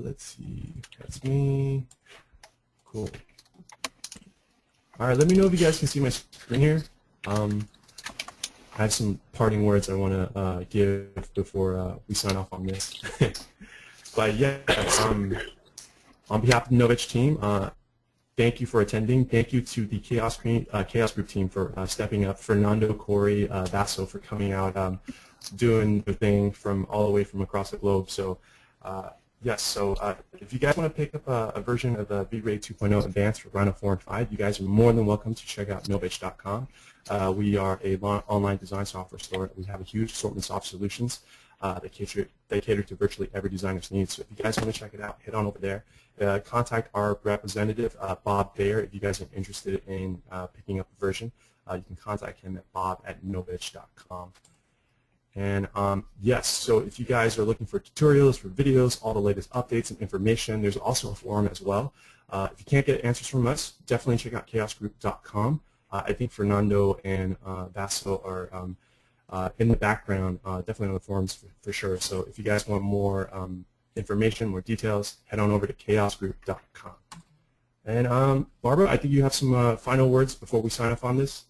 Let's see. That's me. Cool. All right. Let me know if you guys can see my screen here. I have some parting words I want to give before we sign off on this. But yeah, on behalf of the Novedge team, thank you for attending. Thank you to the Chaos Group team for stepping up. Fernando, Corey, Vassil for coming out, doing the thing from all the way from across the globe. So yes, so if you guys want to pick up a version of the VRay 2.0 Advanced for Rhino 4 and 5, you guys are more than welcome to check out Novedge.com. We are a online design software store. We have a huge assortment of soft solutions that cater to virtually every designer's needs. So if you guys want to check it out, head on over there. Contact our representative, Bob Bayer, if you guys are interested in picking up a version. You can contact him at bob@novedge.com. And yes, so if you guys are looking for tutorials, for videos, all the latest updates and information, there's also a forum as well. If you can't get answers from us, definitely check out chaosgroup.com. I think Fernando and Vassil are in the background, definitely on the forums for sure. So if you guys want more information, more details, head on over to chaosgroup.com. And Barbara, I think you have some final words before we sign off on this.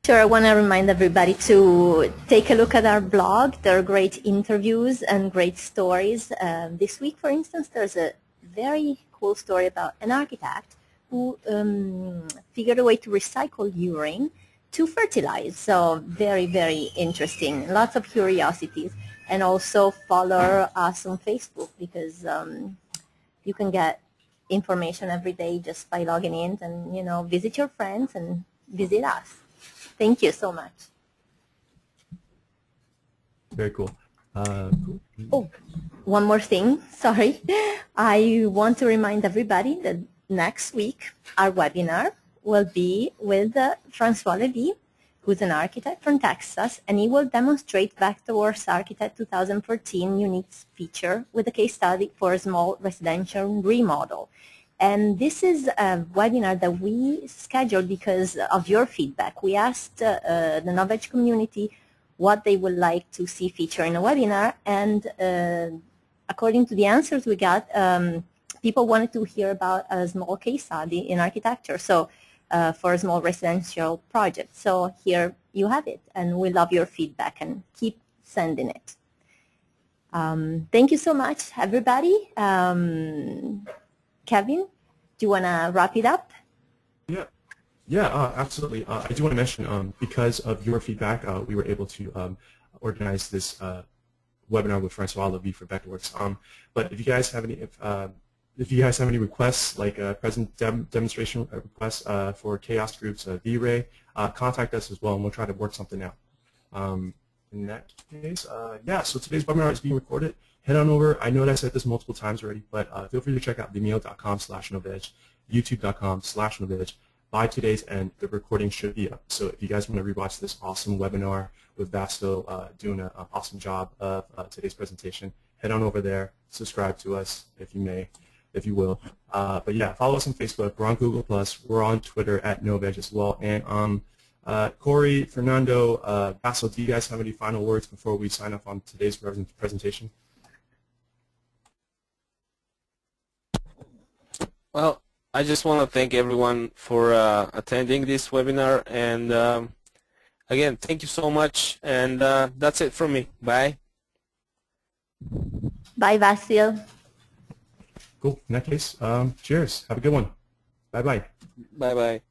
Sure, I want to remind everybody to take a look at our blog. There are great interviews and great stories. This week, for instance, there's a very cool story about an architect who figured a way to recycle urine to fertilize. So very, very interesting. Lots of curiosities. And also follow us on Facebook because you can get information every day just by logging in and, you know, visit your friends and visit us. Thank you so much. Very cool. Cool. Oh, one more thing. Sorry. I want to remind everybody that next week our webinar will be with Francois Levy, who's an architect from Texas, and he will demonstrate Vectorworks Architect 2014 unique feature with a case study for a small residential remodel. And this is a webinar that we scheduled because of your feedback. We asked the Novedge community what they would like to see featured in a webinar, and according to the answers we got, people wanted to hear about a small case study in architecture, so for a small residential project. So here you have it, and we love your feedback, and keep sending it. Thank you so much, everybody. Kevin, do you want to wrap it up? Yeah, absolutely. I do want to mention, because of your feedback, we were able to organize this webinar with Francois Levy for Vectorworks. But if you guys have any requests, like present demonstration requests for Chaos Group's VRay, contact us as well, and we'll try to work something out. In that case, yeah. So today's webinar is being recorded. Head on over. I know that I said this multiple times already, but feel free to check out vimeo.com/Novedge, youtube.com/Novedge. By today's end, the recording should be up. So if you guys want to rewatch this awesome webinar with Vassil doing an awesome job of today's presentation, head on over there. Subscribe to us if you may, if you will. But yeah, follow us on Facebook. We're on Google+. We're on Twitter at Novedge as well. And Corey, Fernando, Vassil, do you guys have any final words before we sign off on today's presentation? Well, I just want to thank everyone for attending this webinar, and again, thank you so much, and that's it from me. Bye. Bye, Vassil. Cool. In that case, cheers. Have a good one. Bye-bye. Bye-bye.